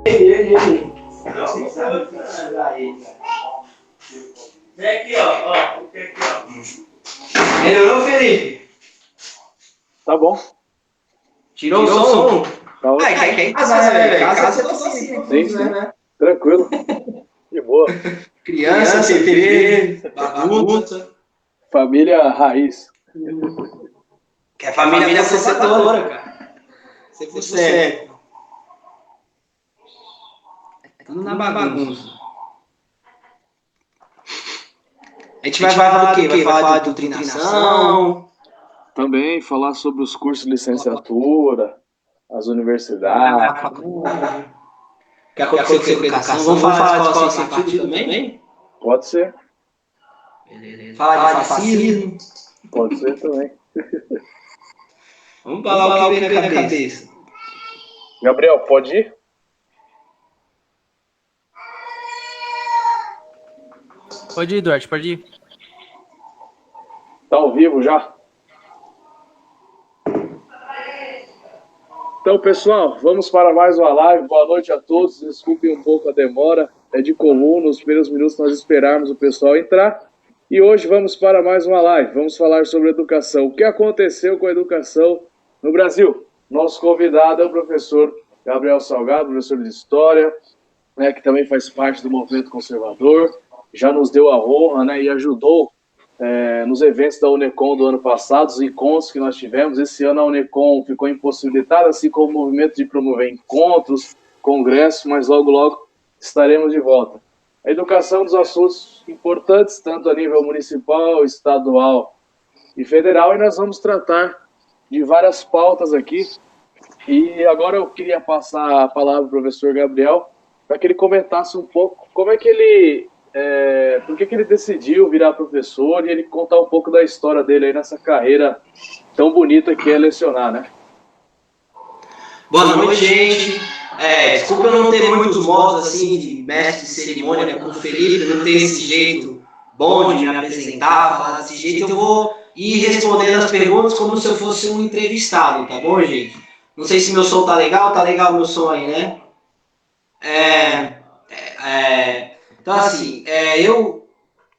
Ele. Vem aqui, ó. Vem aqui, ó. Melhorou, Felipe? Tá bom. Tirou o som? Tá ótimo. Que é em casa, né, velho? Casa você tá assim, Sim. né? Tranquilo. De boa. Criança, TV, bagunça. Família raiz. Que é família conservadora, cara. 100%. Tudo na bagunça. A gente vai falar do quê? Vai falar de doutrinação. Também falar sobre os cursos de licenciatura, as universidades. O que aconteceu com a educação? Vamos falar de escola científica também? Pode ser. Beleza. Falar de fascismo. Pode ser também. Vamos falar o que vem na cabeça. Gabriel, pode ir? Pode ir, Duarte, pode ir. Tá ao vivo já? Então, pessoal, vamos para mais uma live. Boa noite a todos. Desculpem um pouco a demora. É de comum nos primeiros minutos nós esperarmos o pessoal entrar. E hoje vamos para mais uma live. Vamos falar sobre educação. O que aconteceu com a educação no Brasil? Nosso convidado é o professor Gabriel Salgado, professor de História, né, que também faz parte do movimento conservador. Já nos deu a honra, né, e ajudou nos eventos da Unecon do ano passado, os encontros que nós tivemos. Esse ano a Unecon ficou impossibilitada, assim como o movimento de promover encontros, congressos, mas logo, logo estaremos de volta. A educação é um dos assuntos importantes, tanto a nível municipal, estadual e federal, e nós vamos tratar de várias pautas aqui. E agora eu queria passar a palavra ao professor Gabriel, para que ele comentasse um pouco como é que ele... por que ele decidiu virar professor, e ele contar um pouco da história dele aí nessa carreira tão bonita que é lecionar, né? Boa noite, gente. Desculpa eu não ter muitos modos assim de mestre de cerimônia com o Felipe, não ter esse jeito bom de me apresentar, falar desse jeito. Eu vou ir respondendo as perguntas como se eu fosse um entrevistado, tá bom, gente? Não sei se meu som tá legal meu som aí, né? Então, assim, eu,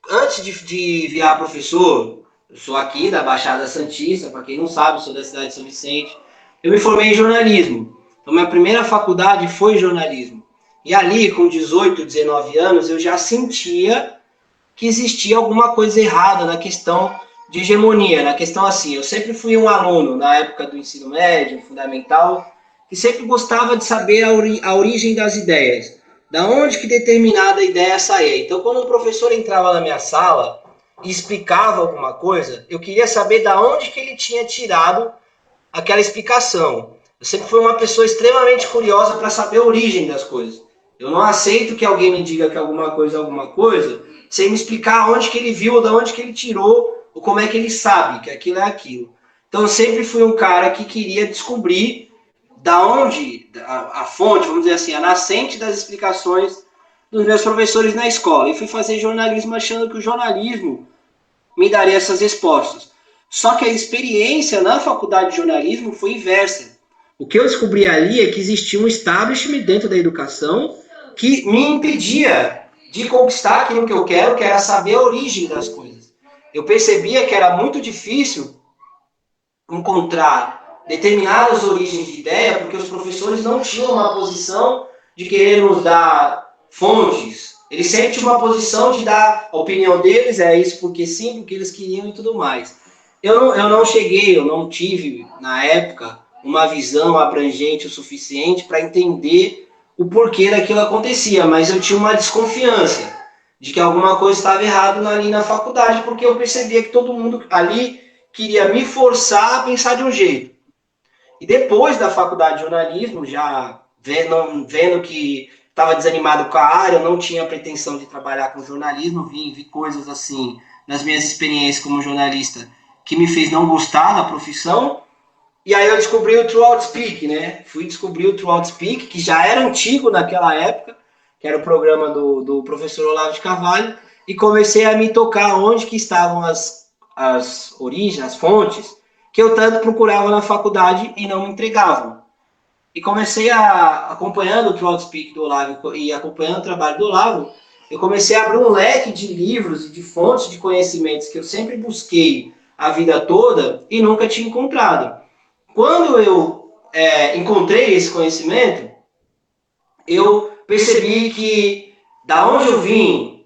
antes de virar professor, eu sou aqui da Baixada Santista, para quem não sabe, eu sou da cidade de São Vicente, eu me formei em jornalismo. Então, minha primeira faculdade foi jornalismo. E ali, com 18, 19 anos, eu já sentia que existia alguma coisa errada na questão de hegemonia, na questão assim, eu sempre fui um aluno, na época do ensino médio, fundamental, que sempre gostava de saber a origem das ideias. Da onde que determinada ideia saía. Então, quando um professor entrava na minha sala e explicava alguma coisa, eu queria saber da onde que ele tinha tirado aquela explicação. Eu sempre fui uma pessoa extremamente curiosa para saber a origem das coisas. Eu não aceito que alguém me diga que alguma coisa é alguma coisa, sem me explicar onde que ele viu, ou da onde que ele tirou, ou como é que ele sabe que aquilo é aquilo. Então, eu sempre fui um cara que queria descobrir da onde, a fonte, vamos dizer assim, a nascente das explicações dos meus professores na escola. E fui fazer jornalismo achando que o jornalismo me daria essas respostas. Só que a experiência na faculdade de jornalismo foi inversa. O que eu descobri ali é que existia um establishment dentro da educação que me impedia de conquistar aquilo que eu quero, que era saber a origem das coisas. Eu percebia que era muito difícil encontrar determinadas origens de ideia, porque os professores não tinham uma posição de querer nos dar fontes. Eles sempre tinham uma posição de dar a opinião deles, é isso porque sim, porque eles queriam e tudo mais. Eu não tive, na época, uma visão abrangente o suficiente para entender o porquê daquilo acontecia, mas eu tinha uma desconfiança de que alguma coisa estava errada ali na faculdade, porque eu percebia que todo mundo ali queria me forçar a pensar de um jeito. E depois da faculdade de jornalismo, já vendo que estava desanimado com a área, eu não tinha pretensão de trabalhar com jornalismo, vi coisas assim nas minhas experiências como jornalista que me fez não gostar da profissão. E aí eu descobri o True Outspeak, né? Fui descobrir o True Outspeak, que já era antigo naquela época, que era o programa do professor Olavo de Carvalho, e comecei a me tocar onde que estavam as origens, as fontes, que eu tanto procurava na faculdade e não me entregavam. e comecei a, acompanhando o Trotspeak do Olavo e acompanhando o trabalho do Olavo, eu comecei a abrir um leque de livros e de fontes de conhecimentos que eu sempre busquei a vida toda e nunca tinha encontrado. Quando eu encontrei esse conhecimento, eu percebi que da onde eu vim,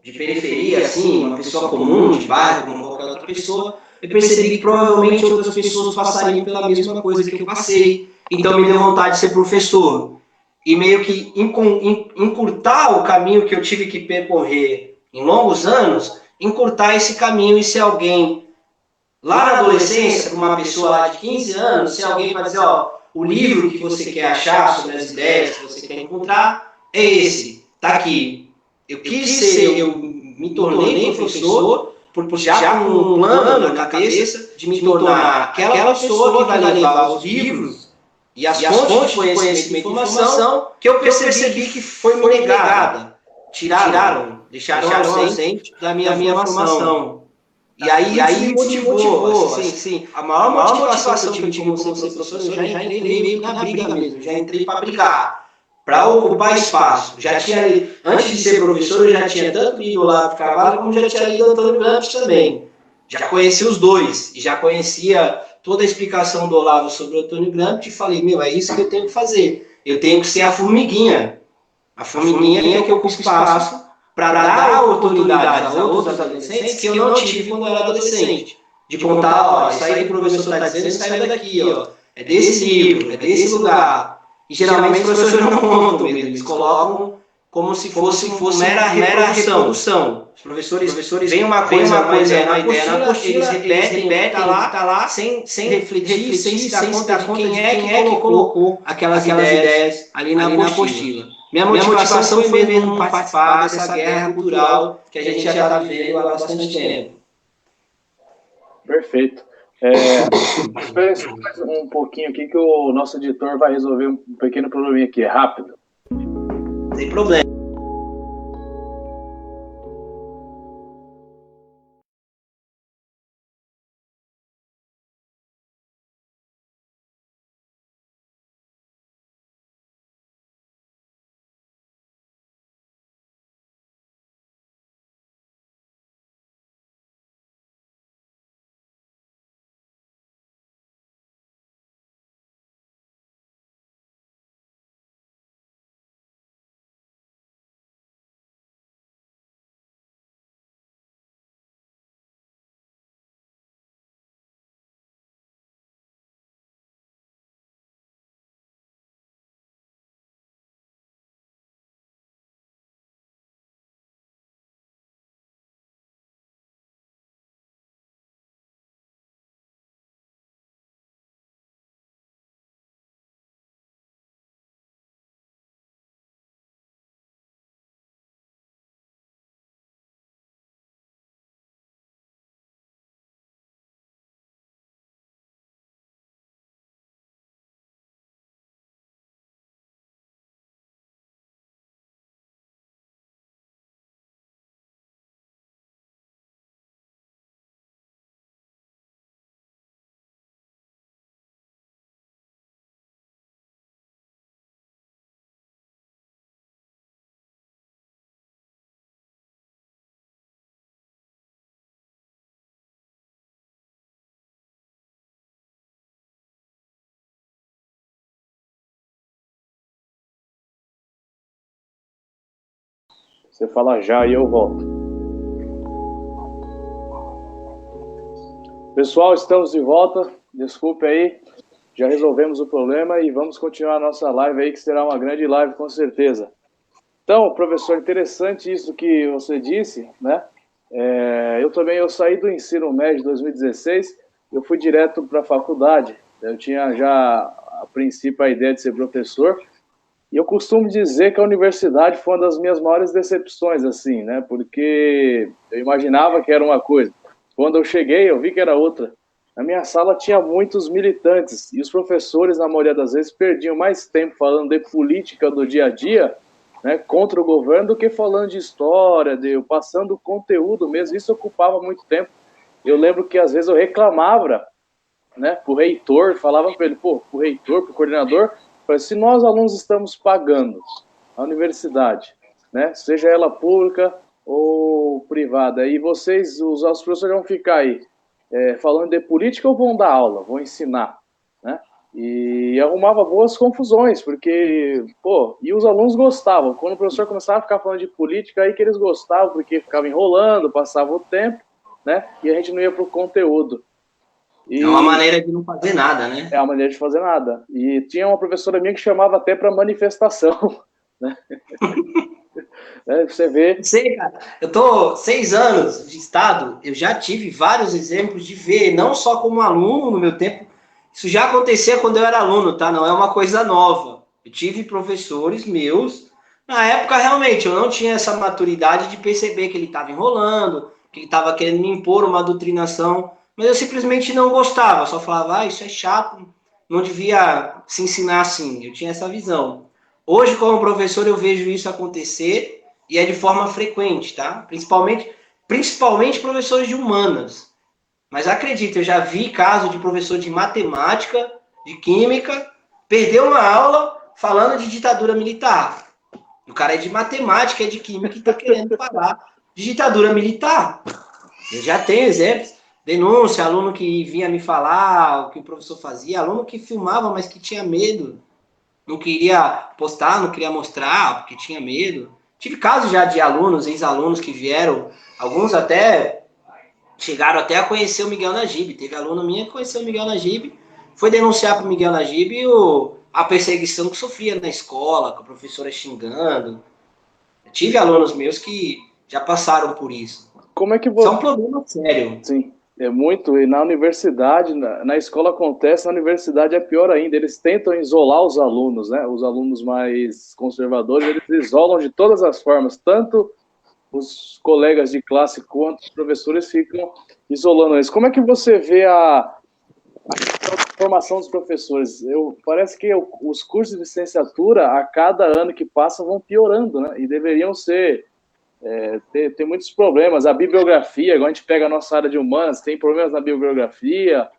de periferia, assim, uma pessoa comum, de bairro, como qualquer outra pessoa, eu percebi que provavelmente outras pessoas passariam pela mesma coisa que eu passei. Então me deu vontade de ser professor. E meio que encurtar o caminho que eu tive que percorrer em longos anos, encurtar esse caminho e ser alguém lá na adolescência, para uma pessoa lá de 15 anos, ser alguém para dizer, ó, o livro que você quer achar sobre as ideias que você quer encontrar é esse, tá aqui. Eu quis ser, eu me tornei professor já com um plano na cabeça de me tornar aquela pessoa que vai levar os livros e as fontes de conhecimento e informação que eu percebi que foi me negada. Deixaram ausente da minha formação. E aí me motivou, assim, a maior motivação que eu tive como ser professor, eu já entrei meio na briga mesmo, já entrei para brigar, para ocupar espaço. Já tinha, antes de ser professor, eu já tinha tanto lido Olavo de Carvalho, como já tinha lido Antônio Gramsci também. Já conhecia os dois, e já conhecia toda a explicação do Olavo sobre o Antônio Gramsci, e falei, é isso que eu tenho que fazer. Eu tenho que ser a formiguinha que ocupa espaço, para dar oportunidades a outros adolescentes que eu não tive quando eu era adolescente. De contar, ó, isso aí que o professor está dizendo, saiu daqui, ó. É desse livro, é desse lugar. E geralmente os professores não contam mesmo, eles colocam como se fosse mera reprodução. Os professores veem uma ideia na apostila, eles repetem, tá lá sem refletir, sem se dar conta de quem é que colocou aquelas ideias ali na apostila. Minha motivação foi mesmo participar dessa guerra cultural que a gente já está vivendo há bastante tempo. Perfeito. Espera mais um pouquinho aqui que o nosso editor vai resolver um pequeno probleminha aqui, rápido. Sem problema. Você fala já e eu volto. Pessoal, estamos de volta. Desculpe aí, já resolvemos o problema e vamos continuar a nossa live aí, que será uma grande live com certeza. Então, professor, interessante isso que você disse, né? Eu saí do ensino médio em 2016, eu fui direto para a faculdade. Eu tinha já, a princípio, a ideia de ser professor. E eu costumo dizer que a universidade foi uma das minhas maiores decepções, assim, né? Porque eu imaginava que era uma coisa. Quando eu cheguei, eu vi que era outra. Na minha sala tinha muitos militantes e os professores, na maioria das vezes, perdiam mais tempo falando de política do dia a dia, né, contra o governo, do que falando de história, passando conteúdo mesmo. Isso ocupava muito tempo. Eu lembro que, às vezes, eu reclamava né, para o reitor, falavam para ele, pô, para o reitor, para o coordenador, se nós alunos estamos pagando a universidade, né, seja ela pública ou privada, e vocês, os professores vão ficar aí falando de política ou vão dar aula, vão ensinar, né? E arrumava boas confusões, porque, pô, e os alunos gostavam. Quando o professor começava a ficar falando de política, aí que eles gostavam, porque ficava enrolando, passava o tempo, né? E a gente não ia pro conteúdo. E é uma maneira de não fazer nada, né? É uma maneira de fazer nada. E tinha uma professora minha que chamava até para manifestação, né? Você vê. Sei, cara. Eu tô 6 anos de estado, eu já tive vários exemplos de ver, não só como aluno no meu tempo, isso já acontecia quando eu era aluno, tá? Não é uma coisa nova. Eu tive professores meus, na época realmente eu não tinha essa maturidade de perceber que ele estava enrolando, que ele estava querendo me impor uma doutrinação, mas eu simplesmente não gostava, só falava, isso é chato, não devia se ensinar assim. Eu tinha essa visão. Hoje, como professor, eu vejo isso acontecer e é de forma frequente, tá? Principalmente professores de humanas. Mas acredita, eu já vi caso de professor de matemática, de química, perdeu uma aula falando de ditadura militar. O cara é de matemática, é de química e está querendo falar de ditadura militar. Eu já tenho exemplos. Denúncia, aluno que vinha me falar o que o professor fazia, aluno que filmava, mas que tinha medo. Não queria postar, não queria mostrar, porque tinha medo. Tive casos já de alunos, ex-alunos que vieram, alguns até chegaram até a conhecer o Miguel Najib. Teve aluno minha que conheceu o Miguel Najib, foi denunciar para o Miguel Najib a perseguição que sofria na escola, com a professora xingando. Eu tive alunos meus que já passaram por isso. Como é que você... Isso é um problema sério. Sim, é muito. E na universidade, na escola acontece, na universidade é pior ainda. Eles tentam isolar os alunos, né? Os alunos mais conservadores, eles isolam de todas as formas, tanto os colegas de classe quanto os professores ficam isolando eles. Como é que você vê a formação dos professores? Parece que os cursos de licenciatura, a cada ano que passa, vão piorando, né? E deveriam ter muitos problemas. A bibliografia, agora a gente pega a nossa área de humanas, tem problemas na bibliografia,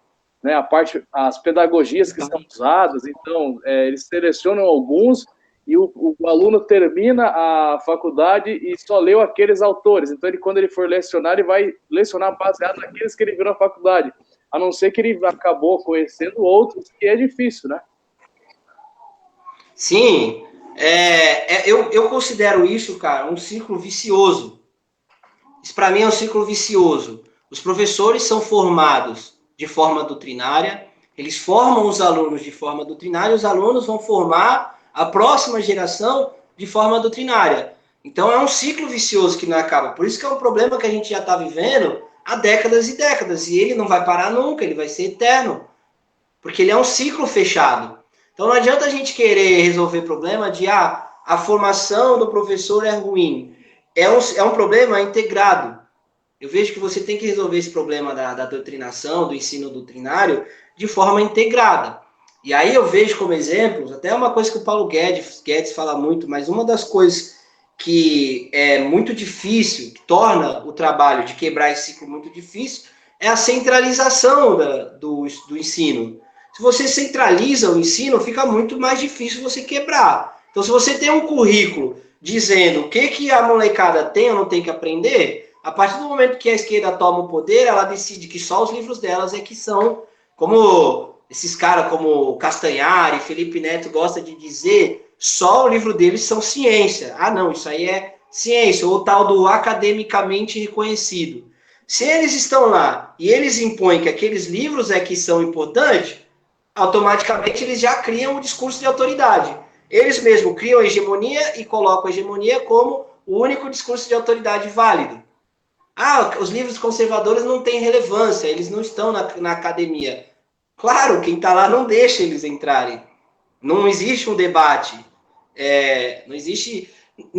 né? As pedagogias que são usadas, então, eles selecionam alguns e o aluno termina a faculdade e só leu aqueles autores. Então, quando ele for lecionar, ele vai lecionar baseado naqueles que ele viu na faculdade. A não ser que ele acabou conhecendo outros, que é difícil, né? Sim. Eu considero isso, cara, um ciclo vicioso. Isso, para mim, é um ciclo vicioso. Os professores são formados de forma doutrinária, eles formam os alunos de forma doutrinária, os alunos vão formar a próxima geração de forma doutrinária. Então, é um ciclo vicioso que não acaba. Por isso que é um problema que a gente já está vivendo há décadas e décadas. E ele não vai parar nunca, ele vai ser eterno. Porque ele é um ciclo fechado. Então, não adianta a gente querer resolver problema de a formação do professor é ruim. É um problema integrado. Eu vejo que você tem que resolver esse problema da doutrinação, do ensino doutrinário, de forma integrada. E aí eu vejo como exemplos, até uma coisa que o Paulo Guedes fala muito, mas uma das coisas que é muito difícil, que torna o trabalho de quebrar esse ciclo muito difícil, é a centralização do ensino. Se você centraliza o ensino, fica muito mais difícil você quebrar. Então, se você tem um currículo dizendo o que a molecada tem ou não tem que aprender, a partir do momento que a esquerda toma o poder, ela decide que só os livros delas é que são, como esses caras como Castanhari, Felipe Neto gosta de dizer, só o livro deles são ciência. Ah, não, isso aí é ciência, ou tal do academicamente reconhecido. Se eles estão lá e eles impõem que aqueles livros é que são importantes, automaticamente eles já criam um discurso de autoridade. Eles mesmos criam a hegemonia e colocam a hegemonia como o único discurso de autoridade válido. Os livros conservadores não têm relevância, eles não estão na academia. Claro, quem está lá não deixa eles entrarem. Não existe um debate. Não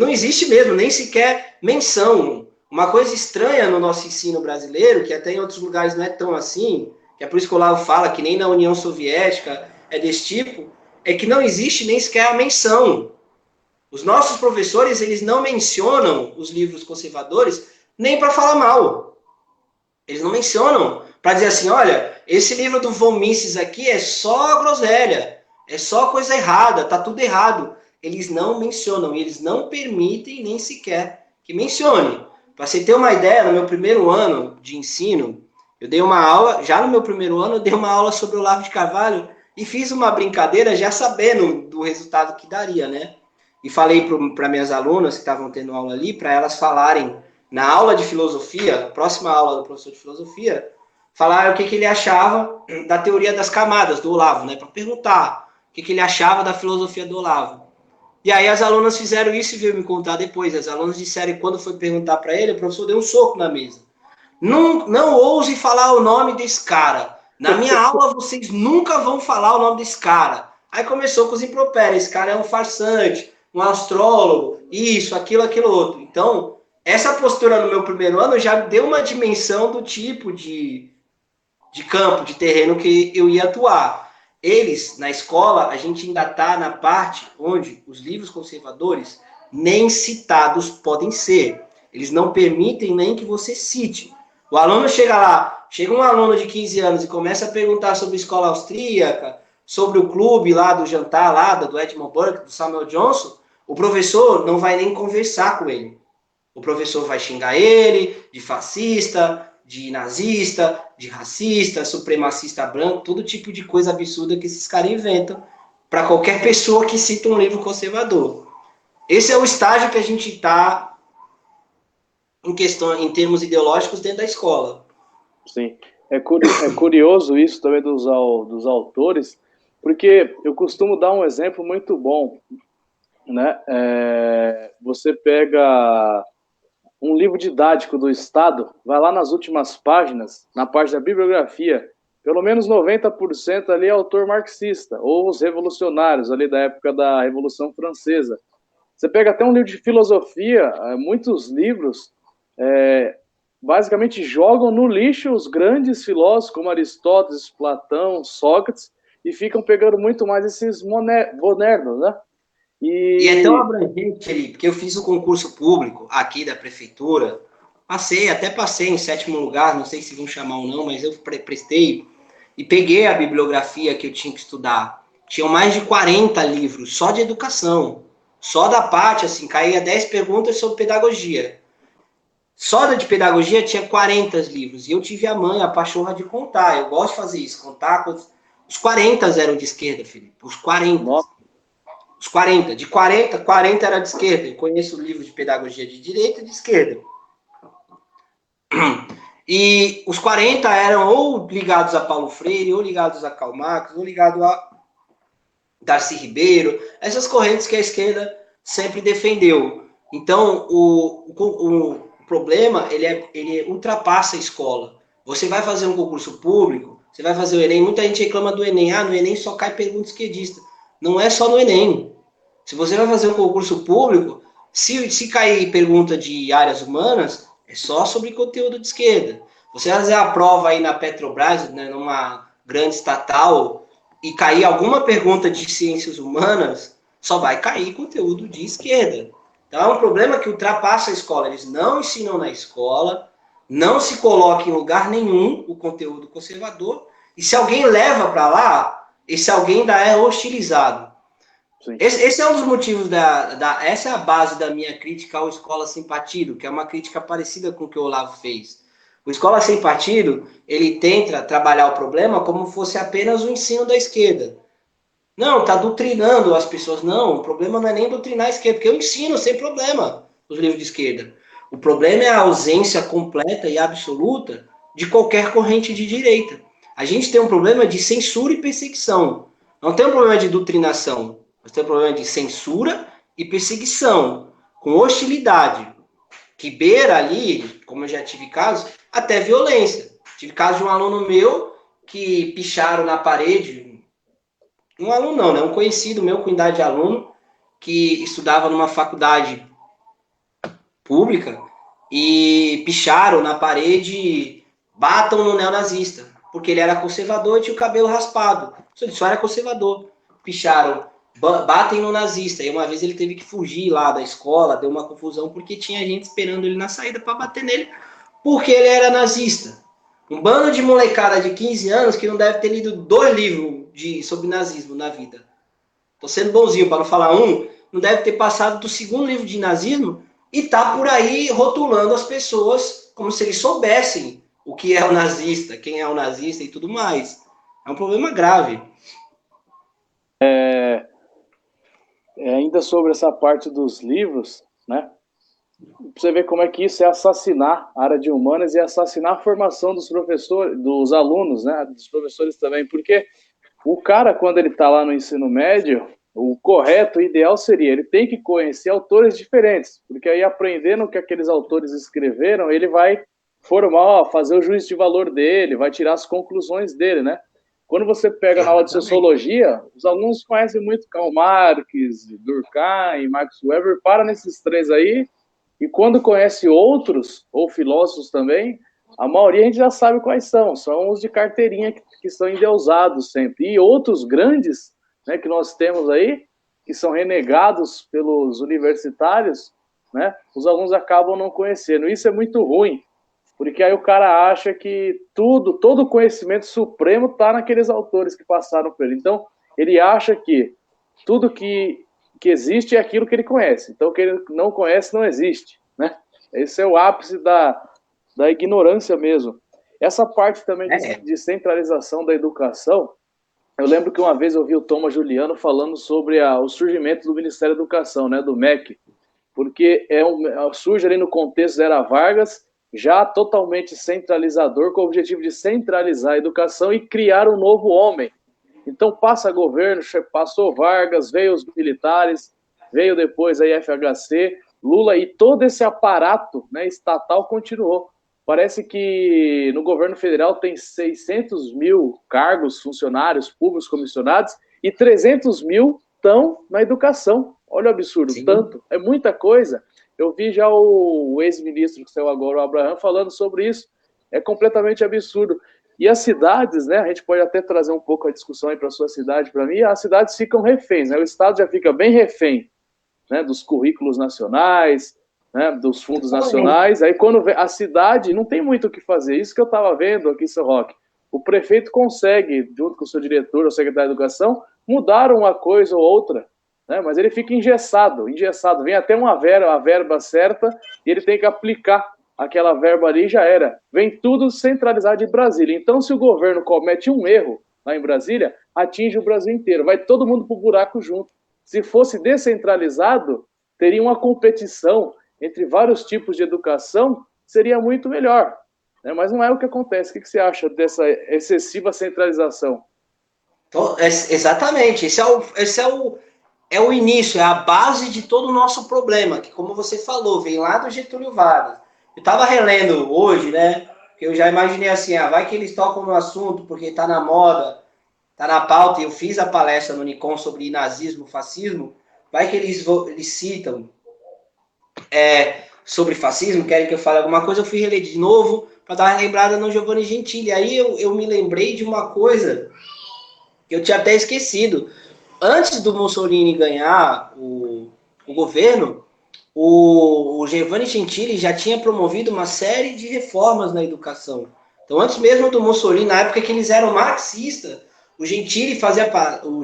existe mesmo, nem sequer menção. Uma coisa estranha no nosso ensino brasileiro, que até em outros lugares não é tão assim, que é por isso que o Olavo fala que nem na União Soviética é desse tipo, é que não existe nem sequer a menção. Os nossos professores, eles não mencionam os livros conservadores nem para falar mal. Eles não mencionam para dizer assim, olha, esse livro do Von Mises aqui é só groselha, é só coisa errada, tá tudo errado. Eles não mencionam, eles não permitem nem sequer que mencione. Para você ter uma ideia, no meu primeiro ano de ensino, eu dei uma aula, já no meu primeiro ano, eu dei uma aula sobre o Olavo de Carvalho e fiz uma brincadeira já sabendo do resultado que daria, né? E falei para minhas alunas que estavam tendo aula ali, para elas falarem na aula de filosofia, próxima aula do professor de filosofia, falar o que ele achava da teoria das camadas do Olavo, né? Para perguntar o que ele achava da filosofia do Olavo. E aí as alunas fizeram isso e veio me contar depois. As alunas disseram que quando foi perguntar para ele, o professor deu um soco na mesa. Não ouse falar o nome desse cara. Na minha aula vocês nunca vão falar o nome desse cara. Aí começou com os impropérios. Esse cara é um farsante, um astrólogo, isso, aquilo outro. Então, essa postura no meu primeiro ano já deu uma dimensão do tipo de campo, de terreno que eu ia atuar. Eles, na escola, a gente ainda está na parte onde os livros conservadores nem citados podem ser. Eles não permitem nem que você cite. O aluno chega lá, chega um aluno de 15 anos e começa a perguntar sobre a escola austríaca, sobre o clube lá do jantar, lá do Edmund Burke, do Samuel Johnson, o professor não vai nem conversar com ele. O professor vai xingar ele de fascista, de nazista, de racista, supremacista branco, todo tipo de coisa absurda que esses caras inventam para qualquer pessoa que cita um livro conservador. Esse é o estágio que a gente está em termos ideológicos dentro da escola. Sim, é curioso isso também dos autores, porque eu costumo dar um exemplo muito bom, né? Você pega um livro didático do Estado, vai lá nas últimas páginas, na parte da bibliografia, pelo menos 90% ali é autor marxista, ou os revolucionários ali da época da Revolução Francesa. Você pega até um livro de filosofia, muitos livros basicamente jogam no lixo os grandes filósofos como Aristóteles, Platão, Sócrates, e ficam pegando muito mais esses modernos, né? E é tão abrangente, Felipe, que eu fiz o concurso público aqui da prefeitura, até passei em 7º lugar, não sei se vão chamar ou não, mas eu prestei e peguei a bibliografia que eu tinha que estudar. Tinham mais de 40 livros só de educação, só da parte, assim, caía 10 perguntas sobre pedagogia. Só de pedagogia tinha 40 livros, e eu tive a manha, a pachorra de contar, eu gosto de fazer isso, contar, os 40 eram de esquerda, Felipe, os 40. Nossa. Os 40, de 40 era de esquerda. Eu conheço livros de pedagogia de direita e de esquerda. E os 40 eram ou ligados a Paulo Freire, ou ligados a Karl Marx, ou ligados a Darcy Ribeiro, essas correntes que a esquerda sempre defendeu. Então, o problema, ele ultrapassa a escola. Você vai fazer um concurso público, você vai fazer o Enem, muita gente reclama do Enem, no Enem só cai pergunta esquerdista. Não é só no Enem. Se você vai fazer um concurso público, se cair pergunta de áreas humanas, é só sobre conteúdo de esquerda. Você vai fazer a prova aí na Petrobras, né, numa grande estatal, e cair alguma pergunta de ciências humanas, só vai cair conteúdo de esquerda. Então é um problema que ultrapassa a escola. Eles não ensinam na escola, não se coloca em lugar nenhum o conteúdo conservador, e se alguém leva para lá, esse alguém ainda é hostilizado. Esse é um dos motivos essa é a base da minha crítica ao Escola Sem Partido, que é uma crítica parecida com o que o Olavo fez. O Escola Sem Partido, ele tenta trabalhar o problema como fosse apenas o ensino da esquerda. Não, está doutrinando as pessoas. Não, o problema não é nem doutrinar a esquerda, porque eu ensino sem problema os livros de esquerda. O problema é a ausência completa e absoluta de qualquer corrente de direita. A gente tem um problema de censura e perseguição. Não tem um problema de doutrinação. Nós temos um problema de censura e perseguição, com hostilidade, que beira ali, como eu já tive casos, até violência. Tive caso de um aluno meu que picharam na parede, um aluno não, né? Um conhecido meu com idade de aluno, que estudava numa faculdade pública, e picharam na parede, batam no neonazista, porque ele era conservador e tinha o cabelo raspado. Ele só era conservador. Picharam, batem no nazista. E uma vez ele teve que fugir lá da escola, deu uma confusão, porque tinha gente esperando ele na saída para bater nele, porque ele era nazista. Um bando de molecada de 15 anos que não deve ter lido 2 livros sobre nazismo na vida. Tô sendo bonzinho para não falar um, não deve ter passado do 2º livro de nazismo e tá por aí rotulando as pessoas como se eles soubessem o que é o nazista, quem é o nazista e tudo mais. É um problema grave. Ainda sobre essa parte dos livros, né? Pra você ver como é que isso é assassinar a área de humanas e assassinar a formação dos professores, dos alunos, né? Dos professores também, porque o cara, quando ele está lá no ensino médio, o correto, o ideal seria, ele tem que conhecer autores diferentes, porque aí aprendendo o que aqueles autores escreveram, ele vai formar, fazer o juízo de valor dele, vai tirar as conclusões dele, né? Quando você pega na aula de sociologia, os alunos conhecem muito Karl Marx, Durkheim, Max Weber, para nesses 3 aí, e quando conhece outros, ou filósofos também, a maioria a gente já sabe quais são os de carteirinha que são endeusados sempre. E outros grandes, né, que nós temos aí, que são renegados pelos universitários, né, os alunos acabam não conhecendo. Isso é muito ruim, porque aí o cara acha que todo o conhecimento supremo está naqueles autores que passaram por ele. Então, ele acha que tudo que existe é aquilo que ele conhece. Então, o que ele não conhece não existe, né? Esse é o ápice da ignorância mesmo. Essa parte também de centralização da educação, eu lembro que uma vez eu vi o Thomas Juliano falando sobre o surgimento do Ministério da Educação, né, do MEC, porque surge ali no contexto da Era Vargas, já totalmente centralizador, com o objetivo de centralizar a educação e criar um novo homem. Então passa governo, passou Vargas, veio os militares, veio depois a FHC, Lula, e todo esse aparato, né, estatal continuou. Parece que no governo federal tem 600 mil cargos, funcionários públicos comissionados, e 300 mil estão na educação. Olha o absurdo, Sim. Tanto, é muita coisa. Eu vi já o ex-ministro que saiu agora, o Abraham, falando sobre isso. É completamente absurdo. E as cidades, né, a gente pode até trazer um pouco a discussão aí para a sua cidade, para mim, as cidades ficam reféns, né, o Estado já fica bem refém, né, dos currículos nacionais, né, dos fundos nacionais, aí quando a cidade não tem muito o que fazer, isso que eu estava vendo aqui em São Roque, o prefeito consegue, junto com o seu diretor, o secretário de Educação, mudar uma coisa ou outra, né, mas ele fica engessado, vem até a verba certa, e ele tem que aplicar aquela verba ali, já era, vem tudo centralizado de Brasília, então se o governo comete um erro lá em Brasília, atinge o Brasil inteiro, vai todo mundo pro buraco junto. Se fosse descentralizado, teria uma competição entre vários tipos de educação, seria muito melhor, né? Mas não é o que acontece. O que você acha dessa excessiva centralização? Então, exatamente, esse é o início, é a base de todo o nosso problema, que como você falou, vem lá do Getúlio Vargas. Eu estava relendo hoje, né, que eu já imaginei assim, vai que eles tocam no assunto, porque está na moda, está na pauta, e eu fiz a palestra no Unicom sobre nazismo, fascismo, vai que eles citam sobre fascismo, querem que eu fale alguma coisa, eu fui reler de novo para dar uma lembrada no Giovanni Gentili. Aí eu me lembrei de uma coisa que eu tinha até esquecido. Antes do Mussolini ganhar o governo, o Giovanni Gentili já tinha promovido uma série de reformas na educação. Então, antes mesmo do Mussolini, na época que eles eram marxistas, o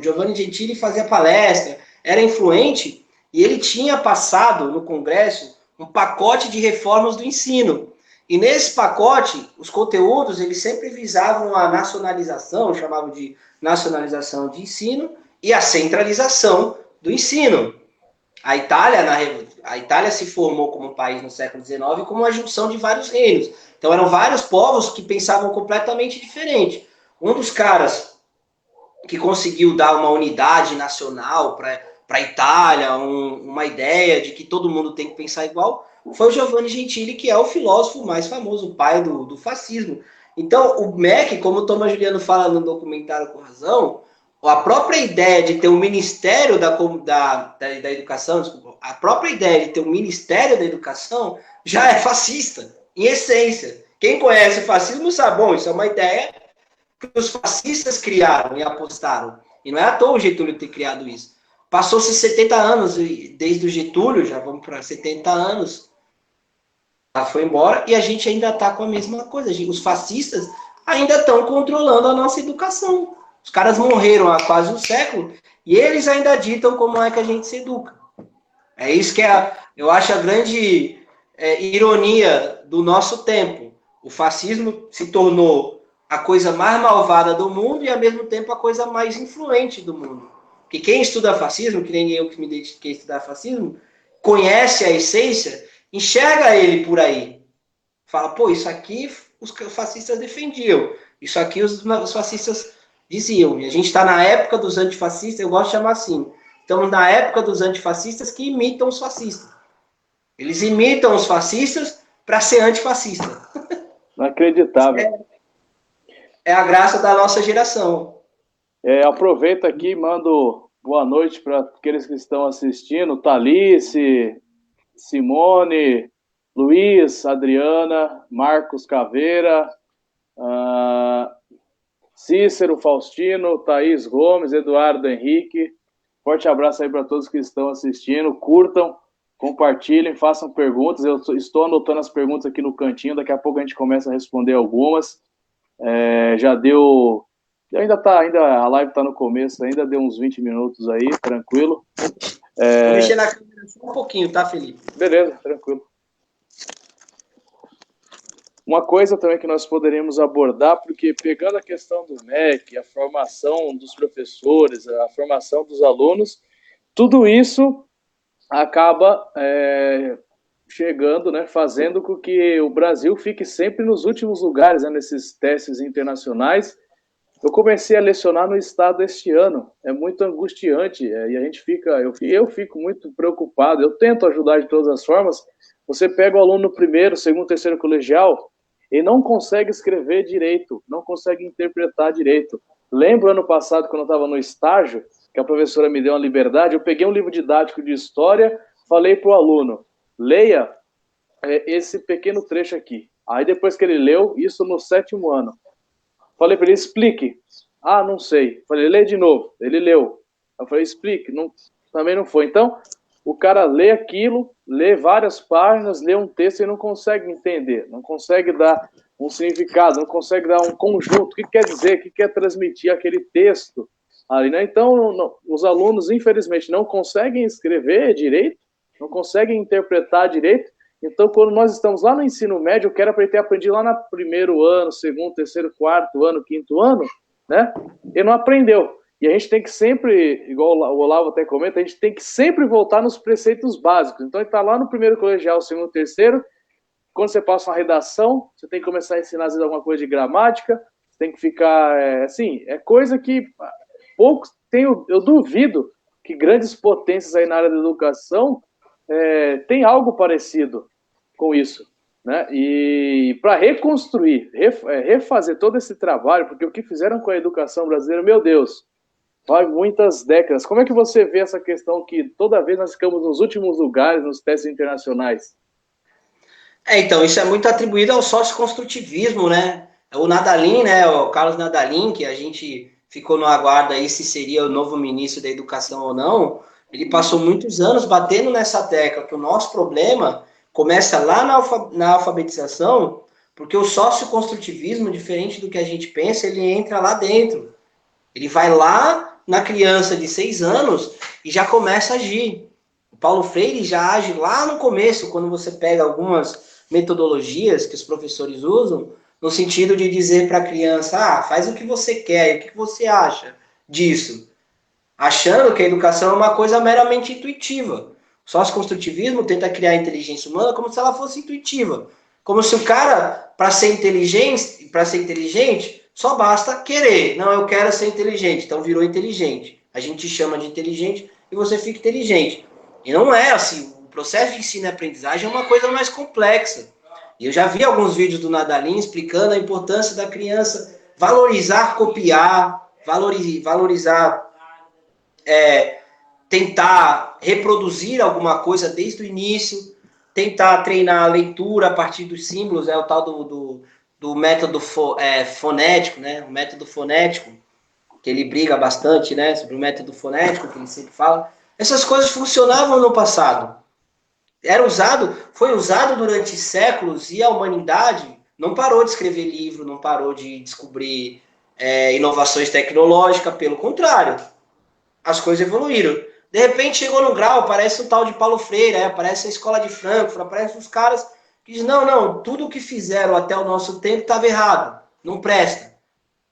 Giovanni Gentili fazia palestra, era influente, e ele tinha passado no Congresso um pacote de reformas do ensino. E nesse pacote, os conteúdos, eles sempre visavam a nacionalização, chamavam de nacionalização de ensino, e a centralização do ensino. A Itália se formou como país no século XIX como uma junção de vários reinos. Então eram vários povos que pensavam completamente diferente. Um dos caras que conseguiu dar uma unidade nacional para a Itália, uma ideia de que todo mundo tem que pensar igual, foi o Giovanni Gentili, que é o filósofo mais famoso, o pai do fascismo. Então, o MEC, como o Thomas Juliano fala no documentário Com Razão, a própria ideia de ter um Ministério da Educação, desculpa, a própria ideia de ter um Ministério da Educação já é fascista, em essência. Quem conhece o fascismo sabe, bom, isso é uma ideia que os fascistas criaram e apostaram. E não é à toa o Getúlio ter criado isso. Passou-se 70 anos, desde o Getúlio, já vamos para 70 anos, foi embora e a gente ainda está com a mesma coisa. Os fascistas ainda estão controlando a nossa educação. Os caras morreram há quase um século e eles ainda ditam como é que a gente se educa. É isso que eu acho a grande ironia do nosso tempo. O fascismo se tornou a coisa mais malvada do mundo e, ao mesmo tempo, a coisa mais influente do mundo. Porque quem estuda fascismo, que nem eu que me dediquei a estudar fascismo, conhece a essência, enxerga ele por aí. Fala, pô, isso aqui os fascistas defendiam. Isso aqui os fascistas diziam. E a gente está na época dos antifascistas, eu gosto de chamar assim. Estamos na época dos antifascistas que imitam os fascistas. Eles imitam os fascistas para ser antifascista. Inacreditável. É a graça da nossa geração. Aproveito aqui e mando boa noite para aqueles que estão assistindo. Thalice, Simone, Luiz, Adriana, Marcos Caveira, Cícero Faustino, Thaís Gomes, Eduardo Henrique. Forte abraço aí para todos que estão assistindo. Curtam, compartilhem, façam perguntas. Eu estou anotando as perguntas aqui no cantinho. Daqui a pouco a gente começa a responder algumas. Já deu... Ainda a live está no começo, ainda deu uns 20 minutos aí, tranquilo. Vou mexer na câmera só um pouquinho, tá, Felipe? Beleza, tranquilo. Uma coisa também que nós poderíamos abordar, porque pegando a questão do MEC, a formação dos professores, a formação dos alunos, tudo isso acaba chegando, né, fazendo com que o Brasil fique sempre nos últimos lugares, né, nesses testes internacionais. Eu comecei a lecionar no estado este ano, é muito angustiante, e a gente eu fico muito preocupado, eu tento ajudar de todas as formas. Você pega o aluno no primeiro, segundo, terceiro colegial, ele não consegue escrever direito, não consegue interpretar direito. Lembro ano passado, quando eu estava no estágio, que a professora me deu uma liberdade, eu peguei um livro didático de história, falei para o aluno, leia esse pequeno trecho aqui. Aí depois que ele leu, isso no 7º ano, falei para ele, explique. Ah, não sei. Falei, lê de novo. Ele leu. Eu falei, explique. Não, também não foi. Então, o cara lê aquilo, lê várias páginas, lê um texto e não consegue entender, não consegue dar um significado, não consegue dar um conjunto. O que quer dizer, o que quer transmitir aquele texto ali, né? Então, os alunos, infelizmente, não conseguem escrever direito, não conseguem interpretar direito. Então, quando nós estamos lá no ensino médio, eu quero para ele ter aprendido lá no primeiro ano, segundo, terceiro, quarto ano, quinto ano, né? Ele não aprendeu. E a gente tem que sempre, igual o Olavo até comenta, a gente tem que sempre voltar nos preceitos básicos. Então, ele está lá no primeiro colegial, segundo, terceiro. Quando você passa uma redação, você tem que começar a ensinar, às vezes, alguma coisa de gramática. Você tem que ficar, coisa que poucos tem. Eu duvido que grandes potências aí na área da educação tem algo parecido com isso, né? E para reconstruir, refazer todo esse trabalho, porque o que fizeram com a educação brasileira, meu Deus, vai muitas décadas. Como é que você vê essa questão que toda vez nós ficamos nos últimos lugares nos testes internacionais? Então, isso é muito atribuído ao socioconstrutivismo, né? O Nadalin, né? O Carlos Nadalin, que a gente ficou no aguardo aí se seria o novo ministro da educação ou não, ele passou muitos anos batendo nessa tecla, que o nosso problema começa lá na alfabetização, porque o socioconstrutivismo, diferente do que a gente pensa, ele entra lá dentro. Ele vai lá na criança de 6 anos e já começa a agir. O Paulo Freire já age lá no começo, quando você pega algumas metodologias que os professores usam, no sentido de dizer para a criança, faz o que você quer, o que você acha disso? Achando que a educação é uma coisa meramente intuitiva. O socioconstrutivismo tenta criar a inteligência humana como se ela fosse intuitiva. Como se o cara, para ser inteligente, só basta querer. Não, eu quero ser inteligente, então virou inteligente. A gente chama de inteligente e você fica inteligente. E não é assim. O processo de ensino e aprendizagem é uma coisa mais complexa. E eu já vi alguns vídeos do Nadalin explicando a importância da criança valorizar, copiar, valorizar, tentar reproduzir alguma coisa desde o início, tentar treinar a leitura a partir dos símbolos, o tal do método fonético, né? O método fonético, que ele briga bastante, né? Sobre o método fonético, que ele sempre fala. Essas coisas funcionavam no passado. foi usado durante séculos e a humanidade não parou de escrever livro, não parou de descobrir inovações tecnológicas, pelo contrário, as coisas evoluíram. De repente chegou no grau, aparece o tal de Paulo Freire, aparece a escola de Frankfurt, aparecem os caras que dizem, não, tudo que fizeram até o nosso tempo estava errado, não presta.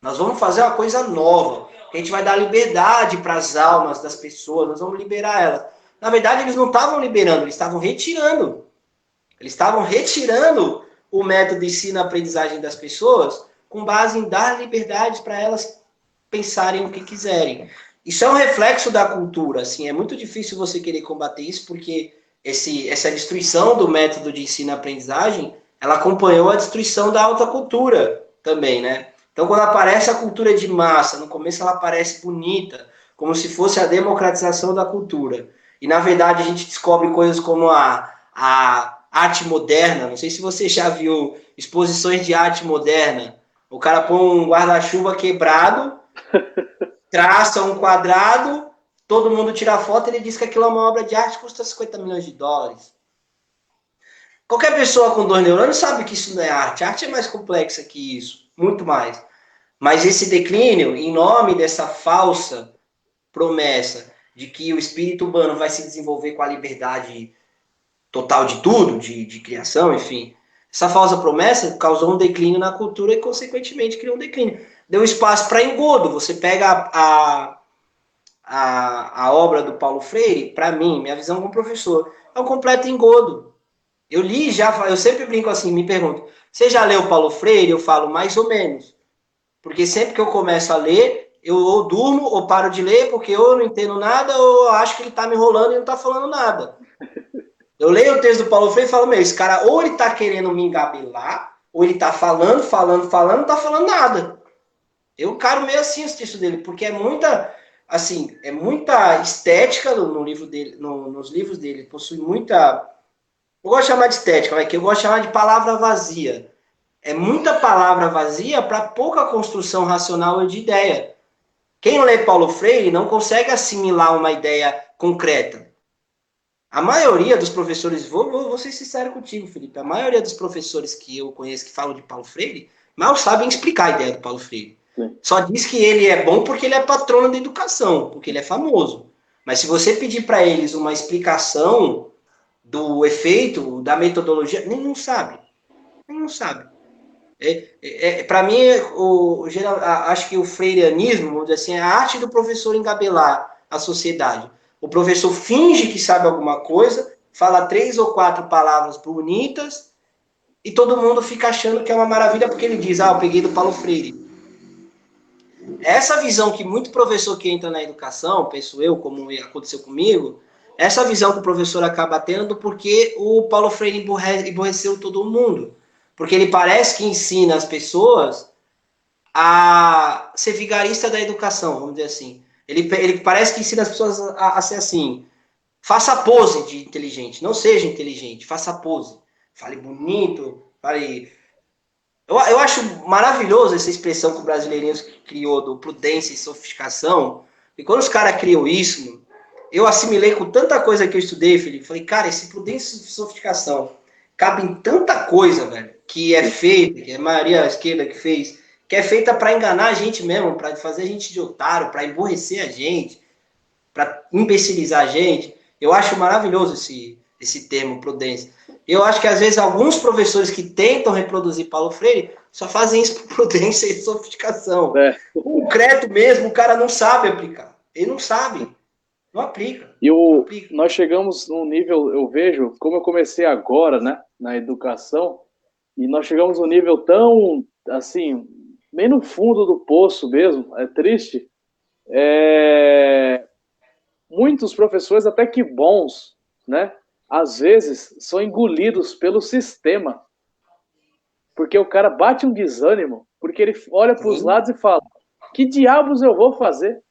Nós vamos fazer uma coisa nova, a gente vai dar liberdade para as almas das pessoas, nós vamos liberar elas. Na verdade, eles não estavam liberando, eles estavam retirando. Eles estavam retirando o método de ensino-aprendizagem das pessoas com base em dar liberdade para elas pensarem o que quiserem. Isso é um reflexo da cultura, assim, é muito difícil você querer combater isso, porque essa destruição do método de ensino-aprendizagem, ela acompanhou a destruição da alta cultura também, né? Então, quando aparece a cultura de massa, no começo ela aparece bonita, como se fosse a democratização da cultura. E, na verdade, a gente descobre coisas como a arte moderna. Não sei se você já viu exposições de arte moderna. O cara põe um guarda-chuva quebrado, traça um quadrado, todo mundo tira foto e ele diz que aquilo é uma obra de arte que custa 50 milhões de dólares. Qualquer pessoa com 2 neurônios sabe que isso não é arte. A arte é mais complexa que isso, muito mais. Mas esse declínio, em nome dessa falsa promessa de que o espírito humano vai se desenvolver com a liberdade total de tudo, de criação, enfim. Essa falsa promessa causou um declínio na cultura e, consequentemente, criou um declínio. Deu espaço para engodo. Você pega a obra do Paulo Freire, para mim, minha visão como professor, é um completo engodo. Eu sempre brinco assim, me pergunto, você já leu Paulo Freire? Eu falo, mais ou menos. Porque sempre que eu começo a ler, eu ou durmo ou paro de ler, porque ou eu não entendo nada, ou eu acho que ele está me enrolando e não está falando nada. Eu leio o texto do Paulo Freire e falo, esse cara ou ele está querendo me engabelar, ou ele está falando, não está falando nada. Eu caro meio assim os textos dele, porque é muita estética no livro dele, nos livros dele, possui muita... Eu gosto de chamar de estética, que eu gosto de chamar de palavra vazia. É muita palavra vazia para pouca construção racional de ideia. Quem lê Paulo Freire não consegue assimilar uma ideia concreta. A maioria dos professores, vou ser sincero contigo, Felipe, a maioria dos professores que eu conheço que falam de Paulo Freire, mal sabem explicar a ideia do Paulo Freire. Sim. Só diz que ele é bom porque ele é patrono da educação, porque ele é famoso. Mas se você pedir para eles uma explicação do efeito, da metodologia, nenhum sabe. Nenhum sabe. Para mim, acho que o freirianismo, vamos dizer assim, é a arte do professor engabelar a sociedade. O professor finge que sabe alguma coisa, fala 3 ou 4 palavras bonitas e todo mundo fica achando que é uma maravilha porque ele diz, eu peguei do Paulo Freire. Essa visão que muito professor que entra na educação, penso eu, como aconteceu comigo, essa visão que o professor acaba tendo porque o Paulo Freire emborreceu todo mundo. Porque ele parece que ensina as pessoas a ser vigarista da educação, vamos dizer assim. Ele parece que ensina as pessoas a ser assim, faça pose de inteligente, não seja inteligente, faça pose. Fale bonito, fale... Eu acho maravilhoso essa expressão que o brasileirinho criou do prudência e sofisticação, e quando os caras criam isso, eu assimilei com tanta coisa que eu estudei, Felipe, falei, cara, esse prudência e sofisticação cabe em tanta coisa, velho, que é feita, que é a maioria esquerda que fez, que é feita para enganar a gente mesmo, para fazer a gente de otário, para emborrecer a gente, para imbecilizar a gente. Eu acho maravilhoso esse termo, prudência. Eu acho que, às vezes, alguns professores que tentam reproduzir Paulo Freire só fazem isso por prudência e sofisticação. O concreto mesmo, o cara não sabe aplicar. Ele não sabe. Não aplica. Nós chegamos num nível, eu vejo, como eu comecei agora, né, na educação, e nós chegamos num nível tão, assim, bem no fundo do poço mesmo, é triste. Muitos professores, até que bons, né, às vezes são engolidos pelo sistema. Porque o cara bate um desânimo, porque ele olha para os lados e fala, que diabos eu vou fazer?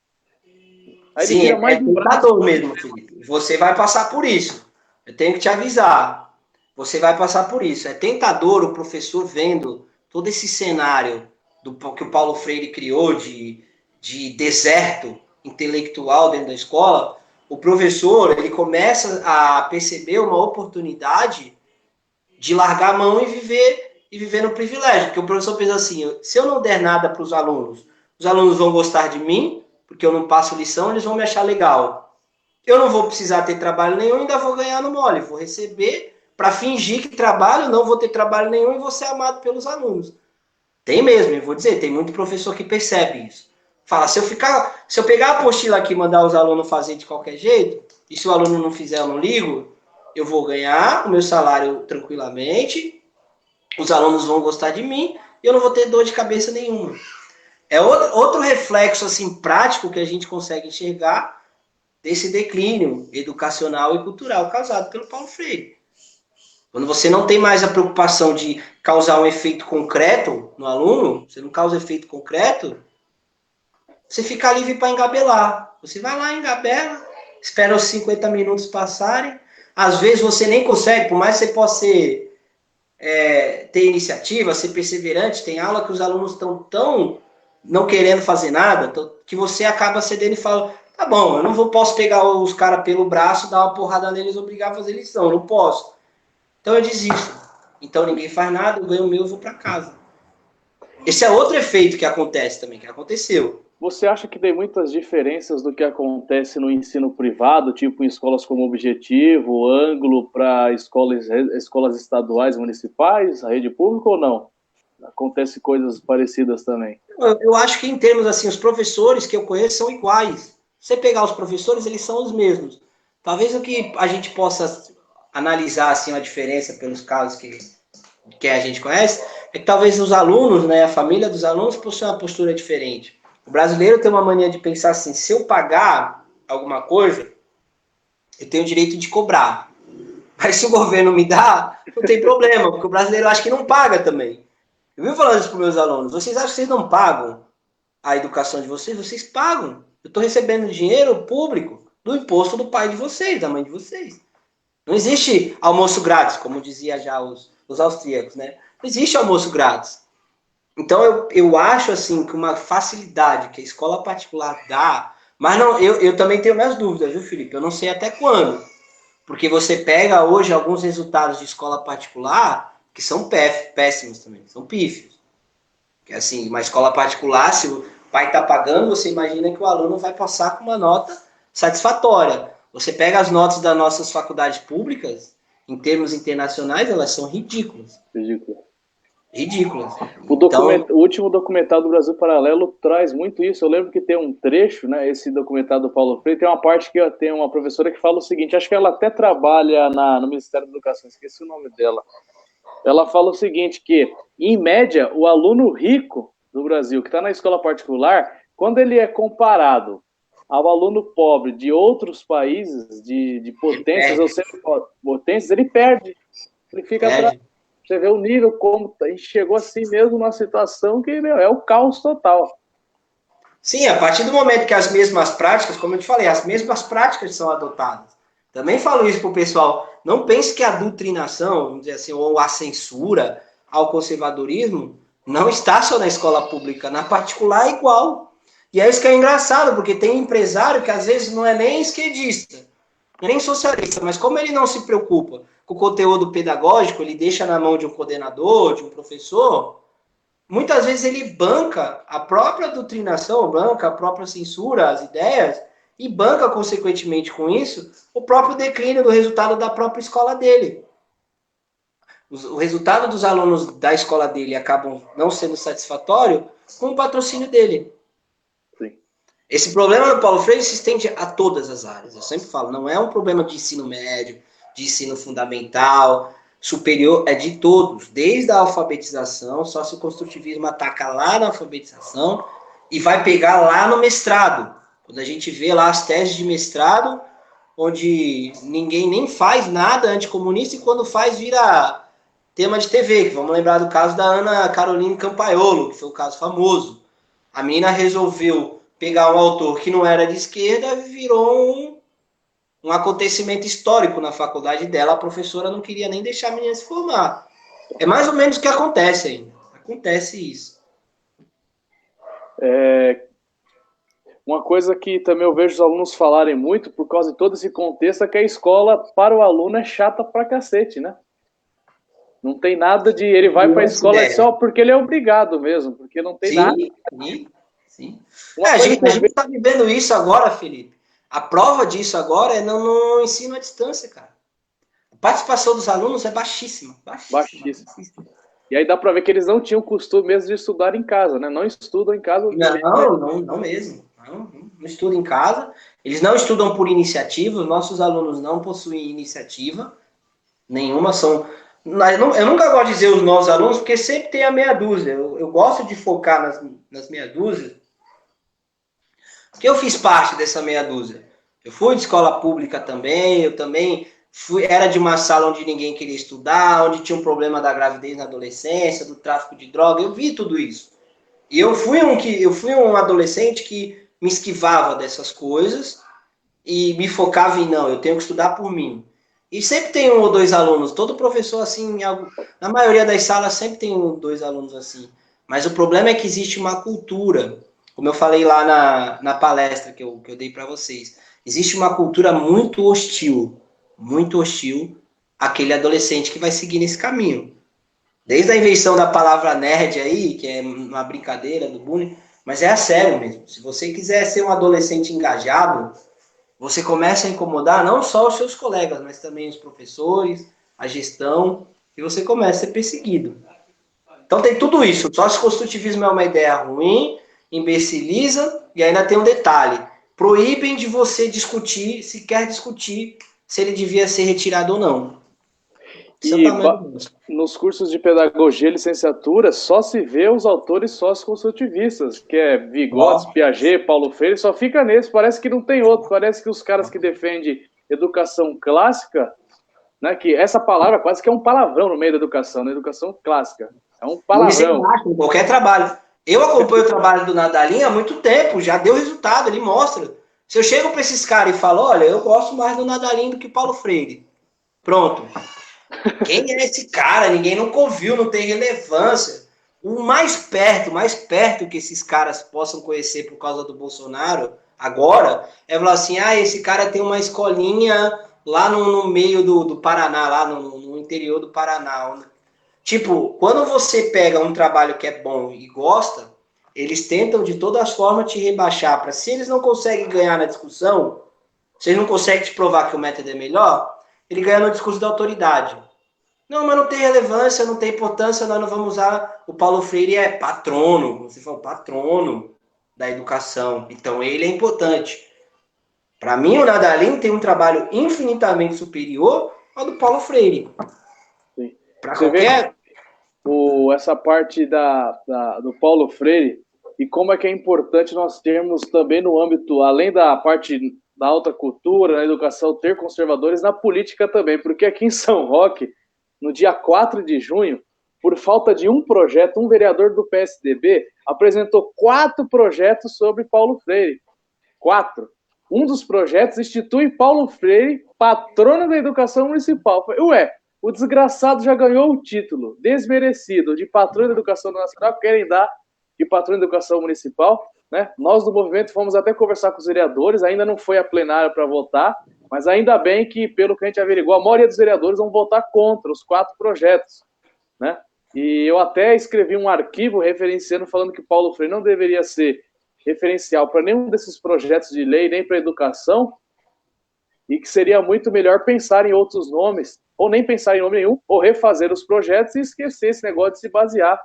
Aí sim, é tentador mesmo, Felipe. Você vai passar por isso. Eu tenho que te avisar. Você vai passar por isso. É tentador o professor vendo todo esse cenário que o Paulo Freire criou de deserto intelectual dentro da escola. o professor ele começa a perceber uma oportunidade de largar a mão e viver no privilégio, porque o professor pensa assim, se eu não der nada para os alunos vão gostar de mim, porque eu não passo lição, eles vão me achar legal. Eu não vou precisar ter trabalho nenhum, ainda vou ganhar no mole, vou receber para fingir que trabalho, não vou ter trabalho nenhum e vou ser amado pelos alunos. Tem mesmo, eu vou dizer, tem muito professor que percebe isso. Fala, se eu pegar a apostila aqui e mandar os alunos fazer de qualquer jeito, e se o aluno não fizer, eu não ligo, eu vou ganhar o meu salário tranquilamente, os alunos vão gostar de mim, e eu não vou ter dor de cabeça nenhuma. É outro reflexo assim prático que a gente consegue enxergar desse declínio educacional e cultural causado pelo Paulo Freire. Quando você não tem mais a preocupação de causar um efeito concreto no aluno, você não causa efeito concreto, você fica livre para engabelar. Você vai lá, engabela, espera os 50 minutos passarem. Às vezes você nem consegue, por mais que você possa ter iniciativa, ser perseverante, tem aula que os alunos estão tão não querendo fazer nada, que você acaba cedendo e fala, tá bom, eu não posso pegar os caras pelo braço, dar uma porrada neles e obrigar a fazer lição, não posso. Então eu desisto. Então ninguém faz nada, eu ganho o meu e vou para casa. Esse é outro efeito que acontece também, que aconteceu. Você acha que tem muitas diferenças do que acontece no ensino privado, tipo em escolas como Objetivo, Ângulo, para escolas estaduais, municipais, a rede pública ou não? Acontece coisas parecidas também. Eu acho que em termos assim, os professores que eu conheço são iguais. Se você pegar os professores, eles são os mesmos. Talvez o que a gente possa analisar assim, a diferença pelos casos que a gente conhece, é que talvez os alunos, né, a família dos alunos possuem uma postura diferente. O brasileiro tem uma mania de pensar assim, se eu pagar alguma coisa, eu tenho o direito de cobrar. Mas se o governo me dá, não tem problema, porque o brasileiro acha que não paga também. Eu vivo falando isso para os meus alunos, vocês acham que vocês não pagam a educação de vocês? Vocês pagam. Eu estou recebendo dinheiro público do imposto do pai de vocês, da mãe de vocês. Não existe almoço grátis, como dizia já os austríacos, né? Não existe almoço grátis. Então eu acho assim que uma facilidade que a escola particular dá, mas não, eu também tenho minhas dúvidas, viu, Felipe? Eu não sei até quando. Porque você pega hoje alguns resultados de escola particular que são péssimos também, são pífios. Que assim, uma escola particular, se o pai está pagando, você imagina que o aluno vai passar com uma nota satisfatória. Você pega as notas das nossas faculdades públicas, em termos internacionais, elas são ridículas. Ridículas. O último documentário do Brasil Paralelo traz muito isso. Eu lembro que tem um trecho, né, esse documentário do Paulo Freire, tem uma parte que tem uma professora que fala o seguinte, acho que ela até trabalha no Ministério da Educação, esqueci o nome dela. Ela fala o seguinte, que, em média, o aluno rico do Brasil, que está na escola particular, quando ele é comparado ao aluno pobre de outros países, de potências ou semi-potências, ele perde. Ele fica atrás. Você vê o nível, como a gente chegou assim mesmo numa situação que é o caos total. Sim, a partir do momento que as mesmas práticas, como eu te falei, as mesmas práticas são adotadas. Também falo isso para o pessoal, não pense que a doutrinação, vamos dizer assim, ou a censura ao conservadorismo não está só na escola pública, na particular é igual. E é isso que é engraçado, porque tem empresário que às vezes não é nem esquerdista, nem socialista, mas como ele não se preocupa com o conteúdo pedagógico, ele deixa na mão de um coordenador, de um professor, muitas vezes ele banca a própria doutrinação, banca a própria censura, as ideias, e banca, consequentemente com isso, o próprio declínio do resultado da própria escola dele. O resultado dos alunos da escola dele acabam não sendo satisfatório com o patrocínio dele. Sim. Esse problema do Paulo Freire se estende a todas as áreas. Eu sempre falo, não é um problema de ensino médio, de ensino fundamental, superior, é de todos. Desde a alfabetização, o socioconstrutivismo ataca lá na alfabetização e vai pegar lá no mestrado. Quando a gente vê lá as teses de mestrado, onde ninguém nem faz nada anticomunista e quando faz vira tema de TV, que vamos lembrar do caso da Ana Caroline Campaiolo, que foi o caso famoso. A menina resolveu pegar um autor que não era de esquerda e virou um acontecimento histórico na faculdade dela. A professora não queria nem deixar a menina se formar. É mais ou menos o que acontece ainda. Acontece isso. Uma coisa que também eu vejo os alunos falarem muito, por causa de todo esse contexto, é que a escola, para o aluno, é chata pra cacete, né? Não tem nada de... Ele vai para a escola só porque ele é obrigado mesmo, porque não tem nada. Sim. Uma A coisa gente que eu vejo- está vivendo isso agora, Felipe. A prova disso agora é no ensino à distância, cara. A participação dos alunos é baixíssima. Baixíssimo. E aí dá para ver que eles não tinham costume mesmo de estudar em casa, né? Não estudam em casa. Não mesmo. Não estudam em casa. Eles não estudam por iniciativa. Os nossos alunos não possuem iniciativa nenhuma. Eu nunca gosto de dizer os nossos alunos, porque sempre tem a meia dúzia. Eu gosto de focar nas meia dúzias, porque eu fiz parte dessa meia dúzia. Eu fui de escola pública também, eu também era de uma sala onde ninguém queria estudar, onde tinha um problema da gravidez na adolescência, do tráfico de droga, eu vi tudo isso. E eu fui um adolescente que me esquivava dessas coisas e me focava em, não, eu tenho que estudar por mim. E sempre tem um ou dois alunos, todo professor assim, na maioria das salas sempre tem um ou dois alunos assim. Mas o problema é que existe uma cultura, como eu falei lá na palestra que eu dei para vocês, existe uma cultura muito hostil àquele adolescente que vai seguir nesse caminho. Desde a invenção da palavra nerd aí, que é uma brincadeira do bullying, mas é a sério mesmo. Se você quiser ser um adolescente engajado, você começa a incomodar não só os seus colegas, mas também os professores, a gestão, e você começa a ser perseguido. Então tem tudo isso. O sócio-construtivismo é uma ideia ruim, imbeciliza, e ainda tem um detalhe. Proíbem de você discutir, se quer discutir, se ele devia ser retirado ou não. E nos cursos de pedagogia e licenciatura só se vê os autores socioconstrutivistas, que é Vygotsky, Piaget, Paulo Freire, só fica nesse, parece que não tem outro, parece que os caras que defendem educação clássica, né, que essa palavra quase que é um palavrão no meio da educação, na educação clássica, é um palavrão. Em qualquer trabalho. Eu acompanho o trabalho do Nadalim há muito tempo, já deu resultado, ele mostra. Se eu chego para esses caras e falo, olha, eu gosto mais do Nadalim do que Paulo Freire, pronto. Quem é esse cara? Ninguém nunca ouviu, não tem relevância. O mais perto que esses caras possam conhecer por causa do Bolsonaro, agora, é falar assim, esse cara tem uma escolinha lá no meio do Paraná, lá no interior do Paraná. Tipo, quando você pega um trabalho que é bom e gosta, eles tentam de todas as formas te rebaixar, para se eles não conseguem ganhar na discussão, se eles não conseguem te provar que o método é melhor, ele ganha no discurso da autoridade. Não, mas não tem relevância, não tem importância, nós não vamos usar. O Paulo Freire é patrono, como você falou, patrono da educação. Então, ele é importante. Para mim, o Nadalim tem um trabalho infinitamente superior ao do Paulo Freire. Para qualquer... essa parte do Paulo Freire e como é que é importante nós termos também no âmbito, além da parte da alta cultura, na educação, ter conservadores na política também, porque aqui em São Roque, no dia 4 de junho, por falta de um projeto, um vereador do PSDB apresentou 4 projetos sobre Paulo Freire. 4. Um dos projetos institui Paulo Freire patrono da educação municipal. Ué, o desgraçado já ganhou o título desmerecido de patrono da educação nacional, querem dar de patrono da educação municipal, né? Nós do movimento fomos até conversar com os vereadores, ainda não foi a plenária para votar, mas ainda bem que, pelo que a gente averiguou, a maioria dos vereadores vão votar contra os 4 projetos, né? E eu até escrevi um arquivo referenciando, falando que Paulo Freire não deveria ser referencial para nenhum desses projetos de lei, nem para a educação, e que seria muito melhor pensar em outros nomes, ou nem pensar em nome nenhum, ou refazer os projetos e esquecer esse negócio de se basear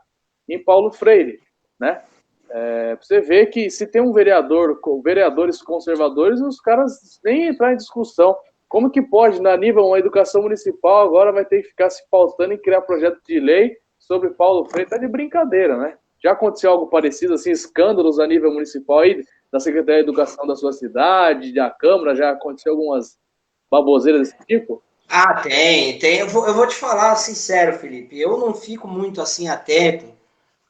em Paulo Freire, né? Você vê que se tem um vereador, vereadores conservadores, os caras nem entrar em discussão. Como que pode, na nível uma educação municipal, agora vai ter que ficar se pautando em criar projeto de lei sobre Paulo Freire? Tá de brincadeira, né? Já aconteceu algo parecido, assim, escândalos a nível municipal aí, da Secretaria de Educação da sua cidade, da Câmara, já aconteceu algumas baboseiras desse tipo? Tem. Eu vou te falar sincero, Felipe, eu não fico muito assim atento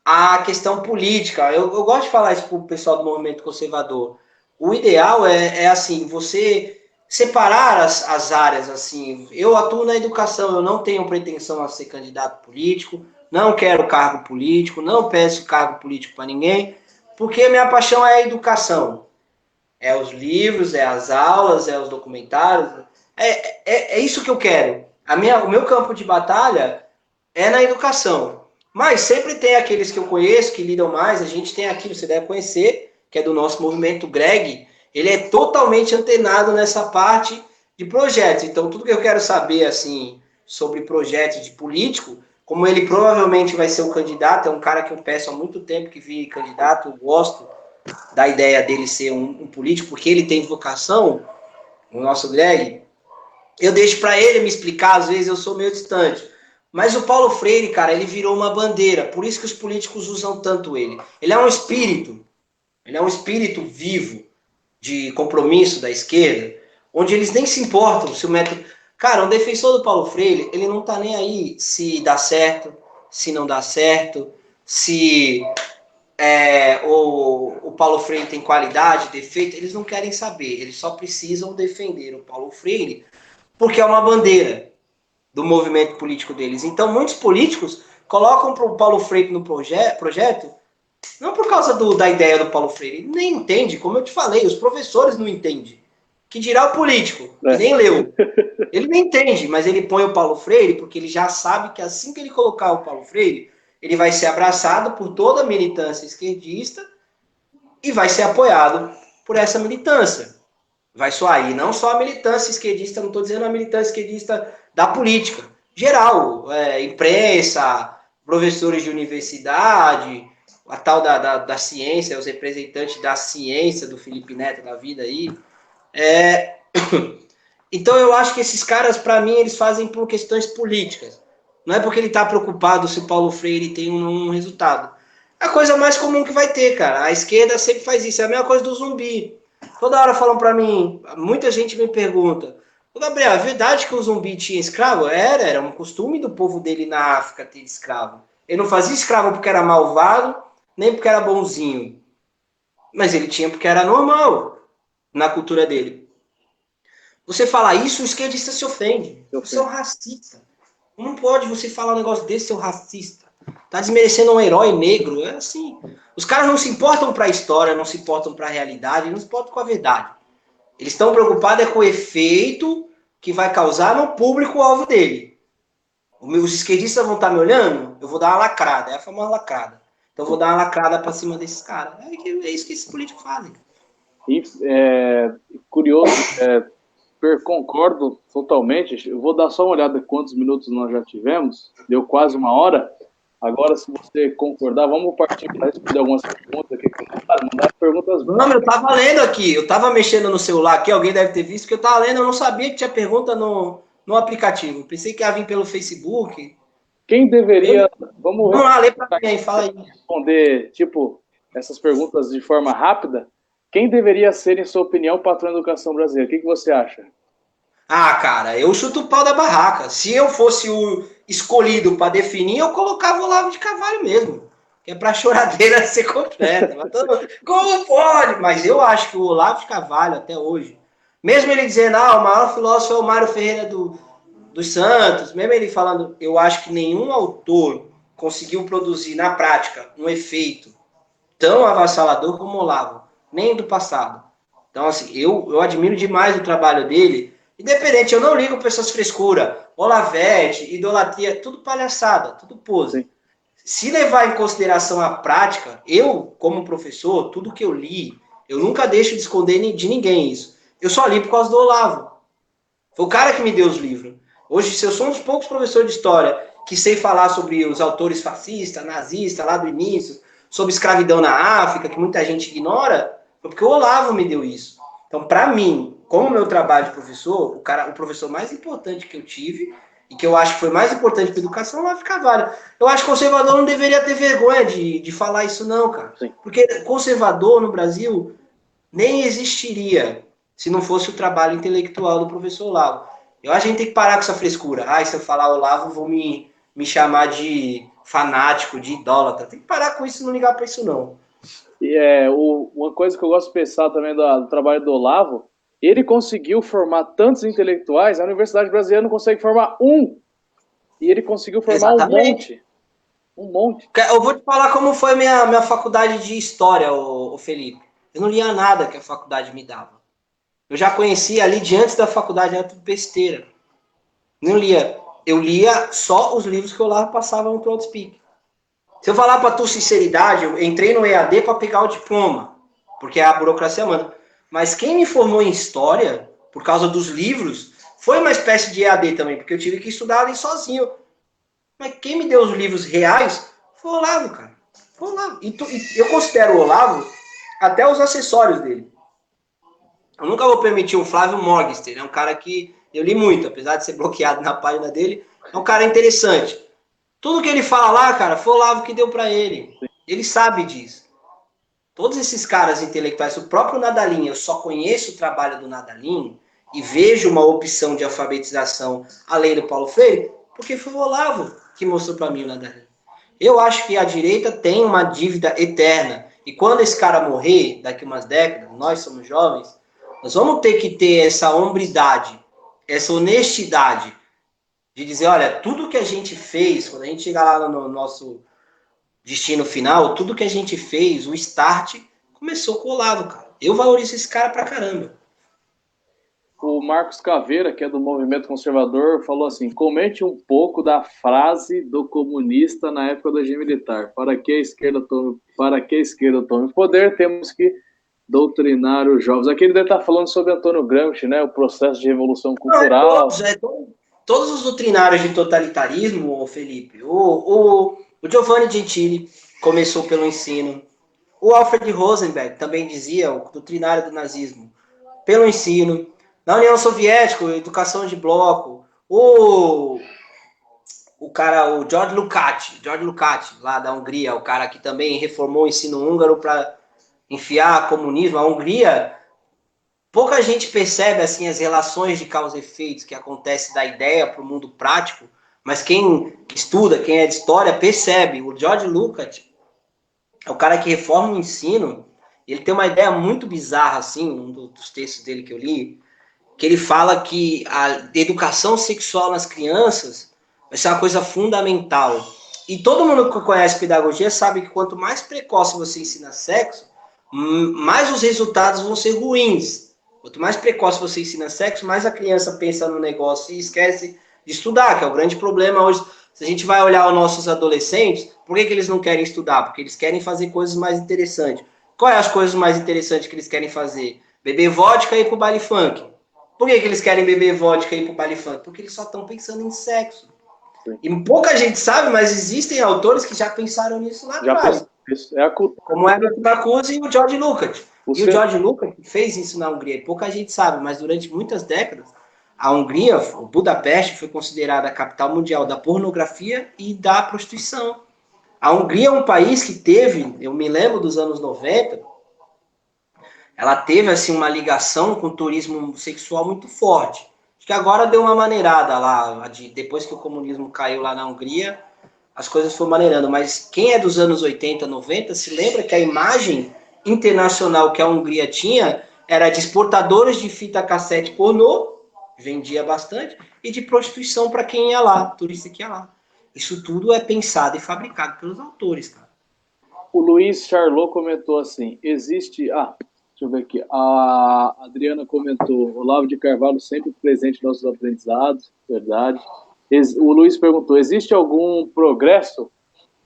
à questão política. Eu gosto de falar isso pro pessoal do movimento conservador. O ideal é assim, você separar as áreas, assim. Eu atuo na educação, eu não tenho pretensão a ser candidato político, não quero cargo político, não peço cargo político para ninguém, porque a minha paixão é a educação. É os livros, é as aulas, é os documentários. É isso que eu quero. O meu campo de batalha é na educação. Mas sempre tem aqueles que eu conheço, que lidam mais. A gente tem aqui, você deve conhecer, que é do nosso movimento, o Greg. Ele é totalmente antenado nessa parte de projetos. Então, tudo que eu quero saber, assim, sobre projetos de político, como ele provavelmente vai ser o candidato, é um cara que eu peço há muito tempo que vire candidato, eu gosto da ideia dele ser um político, porque ele tem vocação, o nosso Greg, eu deixo para ele me explicar, às vezes eu sou meio distante. Mas o Paulo Freire, cara, ele virou uma bandeira, por isso que os políticos usam tanto ele. Ele é um espírito vivo de compromisso da esquerda, onde eles nem se importam se o método... Cara, um defensor do Paulo Freire, ele não tá nem aí se dá certo, se não dá certo, se o Paulo Freire tem qualidade, defeito, eles não querem saber, eles só precisam defender o Paulo Freire porque é uma bandeira do movimento político deles. Então, muitos políticos colocam o Paulo Freire no projeto não por causa da ideia do Paulo Freire, ele nem entende, como eu te falei, os professores não entendem. Que dirá o político, que nem leu. Ele nem entende, mas ele põe o Paulo Freire porque ele já sabe que assim que ele colocar o Paulo Freire, ele vai ser abraçado por toda a militância esquerdista e vai ser apoiado por essa militância. Vai soar. E não só a militância esquerdista, não estou dizendo a militância esquerdista da política. Geral, imprensa, professores de universidade, a tal da ciência, os representantes da ciência do Felipe Neto da vida aí. Então eu acho que esses caras, para mim, eles fazem por questões políticas. Não é porque ele está preocupado se o Paulo Freire tem um resultado. É a coisa mais comum que vai ter, cara. A esquerda sempre faz isso. É a mesma coisa do zumbi. Toda hora falam para mim, muita gente me pergunta, Gabriel, é verdade que o zumbi tinha escravo? Era um costume do povo dele na África ter escravo. Ele não fazia escravo porque era malvado, nem porque era bonzinho. Mas ele tinha porque era normal na cultura dele. Você fala isso, o esquerdista se ofende. Você é um racista. Não pode você falar um negócio desse, seu racista. Tá desmerecendo um herói negro. É assim. Os caras não se importam para a história, não se importam para a realidade, não se importam com a verdade. Eles estão preocupados com o efeito que vai causar no público-alvo dele. Os esquerdistas vão estar me olhando, eu vou dar uma lacrada. É a famosa lacrada. Então eu vou dar uma lacrada para cima desses caras. É isso que esses políticos fazem. E, curioso, concordo totalmente. Eu vou dar só uma olhada quantos minutos nós já tivemos. Deu quase 1 hora. Agora, se você concordar, vamos partir para responder algumas perguntas aqui. Mandar perguntas. Não, eu estava lendo aqui. Eu estava mexendo no celular aqui. Alguém deve ter visto que eu estava lendo. Eu não sabia que tinha pergunta no aplicativo. Pensei que ia vir pelo Facebook. Quem deveria... Vamos lá, lê para mim aí. Fala aí. Responder, tipo, essas perguntas de forma rápida. Quem deveria ser, em sua opinião, o patrão da educação brasileira? O que você acha? Ah, cara, eu chuto o pau da barraca. Se eu fosse o escolhido para definir, eu colocava o Olavo de Carvalho mesmo. Que é para a choradeira ser completa. Como pode? Mas eu acho que o Olavo de Carvalho, até hoje, mesmo ele dizendo, o maior filósofo é o Mário Ferreira dos Santos, mesmo ele falando, eu acho que nenhum autor conseguiu produzir na prática um efeito tão avassalador como o Olavo, nem do passado. Então, assim, eu admiro demais o trabalho dele. Independente, eu não ligo para essas frescuras. Olavete, idolatria, tudo palhaçada, tudo pose. Se levar em consideração a prática, eu, como professor, tudo que eu li, eu nunca deixo de esconder de ninguém isso. Eu só li por causa do Olavo. Foi o cara que me deu os livros. Hoje, se eu sou um dos poucos professores de história que sei falar sobre os autores fascistas, nazistas, lá do início, sobre escravidão na África, que muita gente ignora, foi porque o Olavo me deu isso. Então, para mim, como meu trabalho de professor, o professor mais importante que eu tive, e que eu acho que foi mais importante para a educação, é o Olavo de Carvalho. Eu acho que conservador não deveria ter vergonha de falar isso não, cara. Sim. Porque conservador no Brasil nem existiria se não fosse o trabalho intelectual do professor Olavo. Eu acho que a gente tem que parar com essa frescura. Se eu falar Olavo, vão me chamar de fanático, de idólatra. Tem que parar com isso e não ligar para isso não. E uma coisa que eu gosto de pensar também do trabalho do Olavo, ele conseguiu formar tantos intelectuais, a Universidade Brasileira não consegue formar um. E ele conseguiu formar Exatamente. Um monte. Eu vou te falar como foi minha faculdade de História, o Felipe. Eu não lia nada que a faculdade me dava. Eu já conhecia ali de antes da faculdade, era tudo besteira. Não lia. Eu lia só os livros que o Olavo passava no ProSpeak. Se eu falar para tu sinceridade, eu entrei no EAD para pegar o diploma, porque a burocracia manda. Mas quem me formou em história, por causa dos livros, foi uma espécie de EAD também, porque eu tive que estudar ali sozinho. Mas quem me deu os livros reais foi o Olavo, cara. Foi o Olavo. E eu considero o Olavo até os acessórios dele. Eu nunca vou permitir um Flávio Morgenstern, é um cara que eu li muito, apesar de ser bloqueado na página dele, é um cara interessante. Tudo que ele fala lá, cara, foi o Olavo que deu para ele. Ele sabe disso. Todos esses caras intelectuais, o próprio Nadalim, eu só conheço o trabalho do Nadalim e vejo uma opção de alfabetização além do Paulo Freire, porque foi o Olavo que mostrou para mim o Nadalim. Eu acho que a direita tem uma dívida eterna. E quando esse cara morrer, daqui umas décadas, nós somos jovens, nós vamos ter que ter essa hombridade, essa honestidade de dizer, olha, tudo que a gente fez, quando a gente chegar lá no nosso destino final, tudo que a gente fez, o start, começou com o Olavo, cara. Eu valorizo esse cara pra caramba. O Marcos Caveira, que é do Movimento Conservador, falou assim, comente um pouco da frase do comunista na época do regime militar. Para que a esquerda tome poder, temos que doutrinar os jovens. Aqui ele deve estar falando sobre Antônio Gramsci, né? O processo de revolução cultural. Todos os doutrinários de totalitarismo, Felipe, o Giovanni Gentili começou pelo ensino, o Alfred Rosenberg também dizia, o doutrinário do nazismo, pelo ensino, na União Soviética, educação de bloco, o George Lukács, lá da Hungria, o cara que também reformou o ensino húngaro para enfiar comunismo. A Hungria, pouca gente percebe assim as relações de causa e efeitos que acontecem da ideia para o mundo prático, mas quem estuda, quem é de história, percebe. O George Lukács é o cara que reforma o ensino. Ele tem uma ideia muito bizarra, assim, um dos textos dele que eu li, que ele fala que a educação sexual nas crianças vai ser uma coisa fundamental. E todo mundo que conhece pedagogia sabe que quanto mais precoce você ensina sexo, mais os resultados vão ser ruins. Quanto mais precoce você ensina sexo, mais a criança pensa no negócio e esquece de estudar, que é o grande problema hoje. Se a gente vai olhar os nossos adolescentes, por que eles não querem estudar? Porque eles querem fazer coisas mais interessantes. Qual é as coisas mais interessantes que eles querem fazer? Beber vodka e ir pro baile funk. Por que eles querem beber vodka e ir pro baile funk? Porque eles só estão pensando em sexo. E pouca gente sabe, mas existem autores que já pensaram nisso lá atrás. Como Herbert Marcuse e o George Lukács. O George Lukács fez isso na Hungria. Pouca gente sabe, mas durante muitas décadas, a Hungria, o Budapeste, foi considerada a capital mundial da pornografia e da prostituição. A Hungria é um país que teve, eu me lembro dos anos 90, ela teve assim, uma ligação com o turismo sexual muito forte. Acho que agora deu uma maneirada lá, depois que o comunismo caiu lá na Hungria, as coisas foram maneirando. Mas quem é dos anos 80, 90, se lembra que a imagem internacional que a Hungria tinha era de exportadores de fita cassete pornô, vendia bastante, e de prostituição para quem ia lá, turista que ia lá. Isso tudo é pensado e fabricado pelos autores, cara. O Luiz Charlot comentou assim, existe... deixa eu ver aqui. A Adriana comentou, Olavo de Carvalho sempre presente em nossos aprendizados, verdade. O Luiz perguntou, existe algum progresso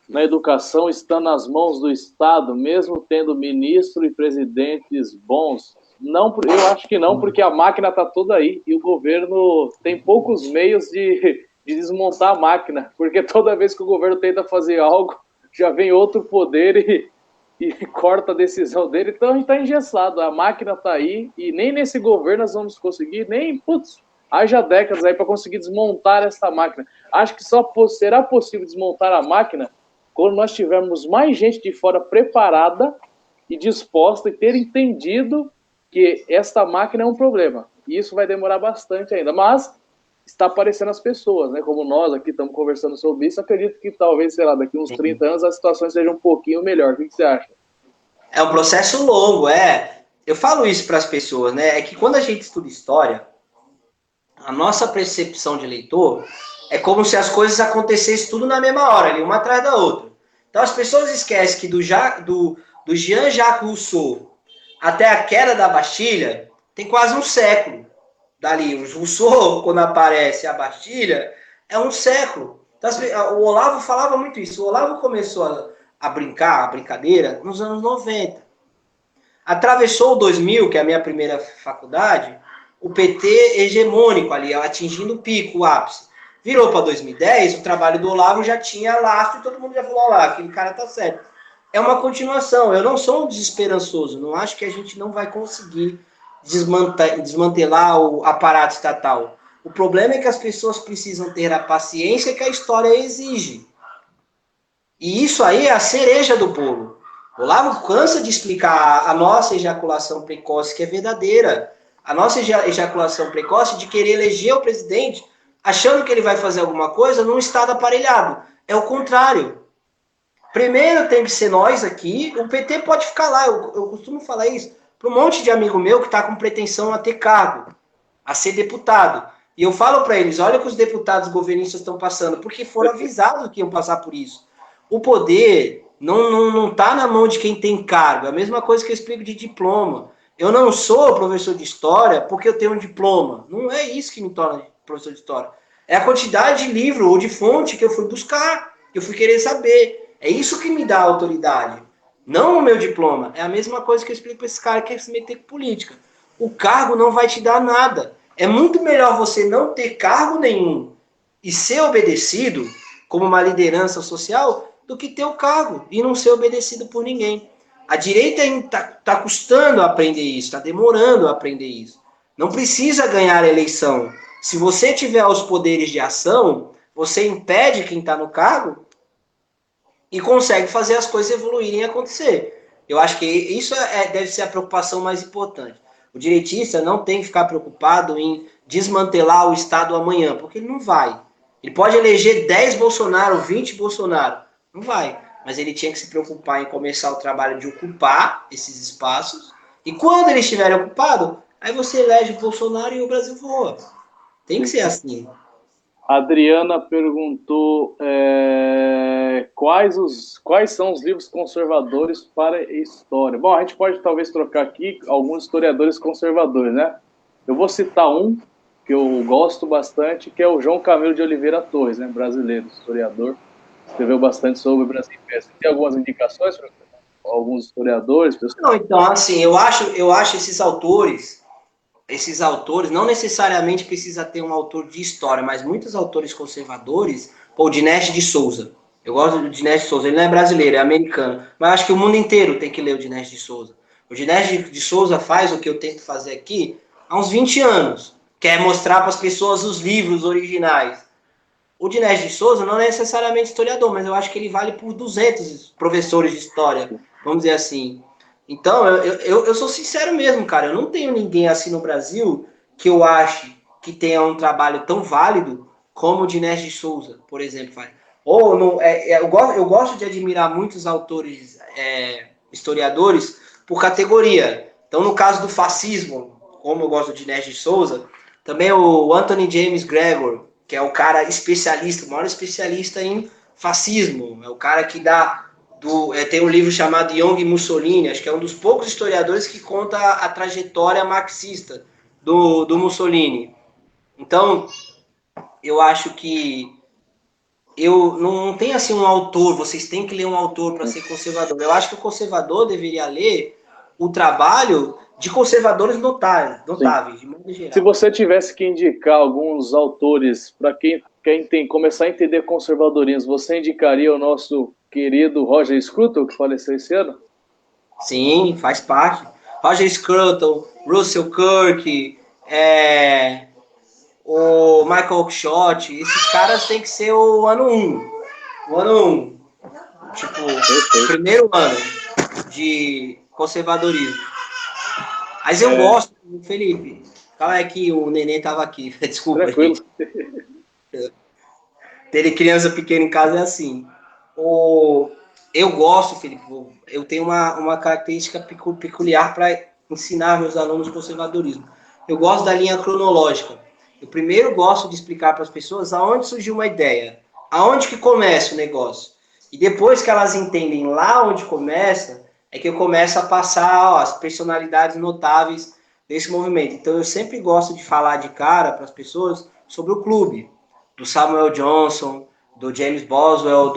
na educação estando nas mãos do Estado, mesmo tendo ministro e presidentes bons? Não, eu acho que não, porque a máquina está toda aí e o governo tem poucos meios de desmontar a máquina, porque toda vez que o governo tenta fazer algo, já vem outro poder e corta a decisão dele, então a gente está engessado, a máquina está aí, e nem nesse governo nós vamos conseguir, haja décadas aí para conseguir desmontar essa máquina. Acho que só será possível desmontar a máquina quando nós tivermos mais gente de fora preparada e disposta e ter entendido que esta máquina é um problema, e isso vai demorar bastante ainda, mas está aparecendo as pessoas, né? Como nós aqui estamos conversando sobre isso, acredito que talvez, sei lá, daqui uns 30 anos as situações sejam um pouquinho melhor. O que você acha? É um processo longo, Eu falo isso para as pessoas, né? É que quando a gente estuda história, a nossa percepção de leitor é como se as coisas acontecessem tudo na mesma hora, ali, uma atrás da outra. Então as pessoas esquecem que do Jean-Jacques Rousseau até a queda da Bastilha, tem quase um século. Dali, o Rousseau, quando aparece a Bastilha, é um século. Então, o Olavo falava muito isso. O Olavo começou a brincar, a brincadeira, nos anos 90. Atravessou o 2000, que é a minha primeira faculdade, o PT hegemônico ali, atingindo o pico, o ápice. Virou para 2010, o trabalho do Olavo já tinha lastro e todo mundo já falou, lá, aquele cara tá certo. É uma continuação. Eu não sou um desesperançoso, não acho que a gente não vai conseguir desmantelar o aparato estatal. O problema é que as pessoas precisam ter a paciência que a história exige. E isso aí é a cereja do bolo. O Olavo cansa de explicar a nossa ejaculação precoce, que é verdadeira. A nossa ejaculação precoce de querer eleger o presidente achando que ele vai fazer alguma coisa num estado aparelhado. É o contrário. Primeiro tem que ser nós aqui. O PT pode ficar lá, eu costumo falar isso, para um monte de amigo meu que está com pretensão a ter cargo, a ser deputado. E eu falo para eles, olha o que os deputados governistas estão passando, porque foram avisados que iam passar por isso. O poder não está na mão de quem tem cargo. É a mesma coisa que eu explico de diploma. Eu não sou professor de história porque eu tenho um diploma. Não é isso que me torna professor de história. É a quantidade de livro ou de fonte que eu fui buscar, que eu fui querer saber. É isso que me dá autoridade. Não o meu diploma. É a mesma coisa que eu explico para esse cara que quer se meter com política. O cargo não vai te dar nada. É muito melhor você não ter cargo nenhum e ser obedecido como uma liderança social do que ter o cargo e não ser obedecido por ninguém. A direita está custando a aprender isso, está demorando a aprender isso. Não precisa ganhar a eleição. Se você tiver os poderes de ação, você impede quem está no cargo e consegue fazer as coisas evoluírem e acontecer. Eu acho que isso deve ser a preocupação mais importante. O direitista não tem que ficar preocupado em desmantelar o Estado amanhã, porque ele não vai. Ele pode eleger 10 Bolsonaro, 20 Bolsonaro. Não vai. Mas ele tinha que se preocupar em começar o trabalho de ocupar esses espaços. E quando eles estiverem ocupados, aí você elege o Bolsonaro e o Brasil voa. Tem que ser assim. A Adriana perguntou quais são os livros conservadores para a história. Bom, a gente pode talvez trocar aqui alguns historiadores conservadores, né? Eu vou citar um que eu gosto bastante, que é o João Camilo de Oliveira Torres, né? Brasileiro, historiador. Escreveu bastante sobre o Brasil. Você tem algumas indicações para alguns historiadores? Não, então, assim, eu acho esses autores, não necessariamente precisa ter um autor de história, mas muitos autores conservadores, o Dinesh de Souza. Eu gosto do Dinesh de Souza, ele não é brasileiro, é americano, mas acho que o mundo inteiro tem que ler o Dinesh de Souza. O Dinesh de Souza faz o que eu tento fazer aqui há uns 20 anos, que é mostrar para as pessoas os livros originais. O Dinesh de Souza não é necessariamente historiador, mas eu acho que ele vale por 200 professores de história, vamos dizer assim. Então, eu sou sincero mesmo, cara. Eu não tenho ninguém assim no Brasil que eu ache que tenha um trabalho tão válido como o Dinesh de Souza, por exemplo. Ou eu gosto de admirar muitos autores, historiadores, por categoria. Então, no caso do fascismo, como eu gosto do Dinesh de Souza, também o Anthony James Gregor, que é o cara especialista, o maior especialista em fascismo. É o cara que tem um livro chamado Young Mussolini, acho que é um dos poucos historiadores que conta a trajetória marxista do Mussolini. Então, eu acho que eu não tem assim um autor, vocês têm que ler um autor para ser conservador. Eu acho que o conservador deveria ler o trabalho de conservadores notáveis, de modo geral. Se você tivesse que indicar alguns autores para quem começar a entender conservadorismo, você indicaria o nosso querido Roger Scruton, que faleceu esse ano? Sim, faz parte. Roger Scruton, Russell Kirk, o Michael Oakeshott, esses caras têm que ser o ano 1. O ano 1. Tipo, o primeiro ano de conservadorismo. Mas eu gosto, Felipe. Calma aí que o neném tava aqui. Desculpa. Tranquilo. Ter criança pequena em casa é assim. Eu gosto, Felipe. Eu tenho uma característica peculiar para ensinar meus alunos conservadorismo. Eu gosto da linha cronológica. Eu primeiro gosto de explicar para as pessoas aonde surgiu uma ideia, aonde que começa o negócio. E depois que elas entendem lá onde começa, é que eu começo a passar as personalidades notáveis desse movimento. Então eu sempre gosto de falar de cara para as pessoas sobre o clube, do Samuel Johnson, do James Boswell,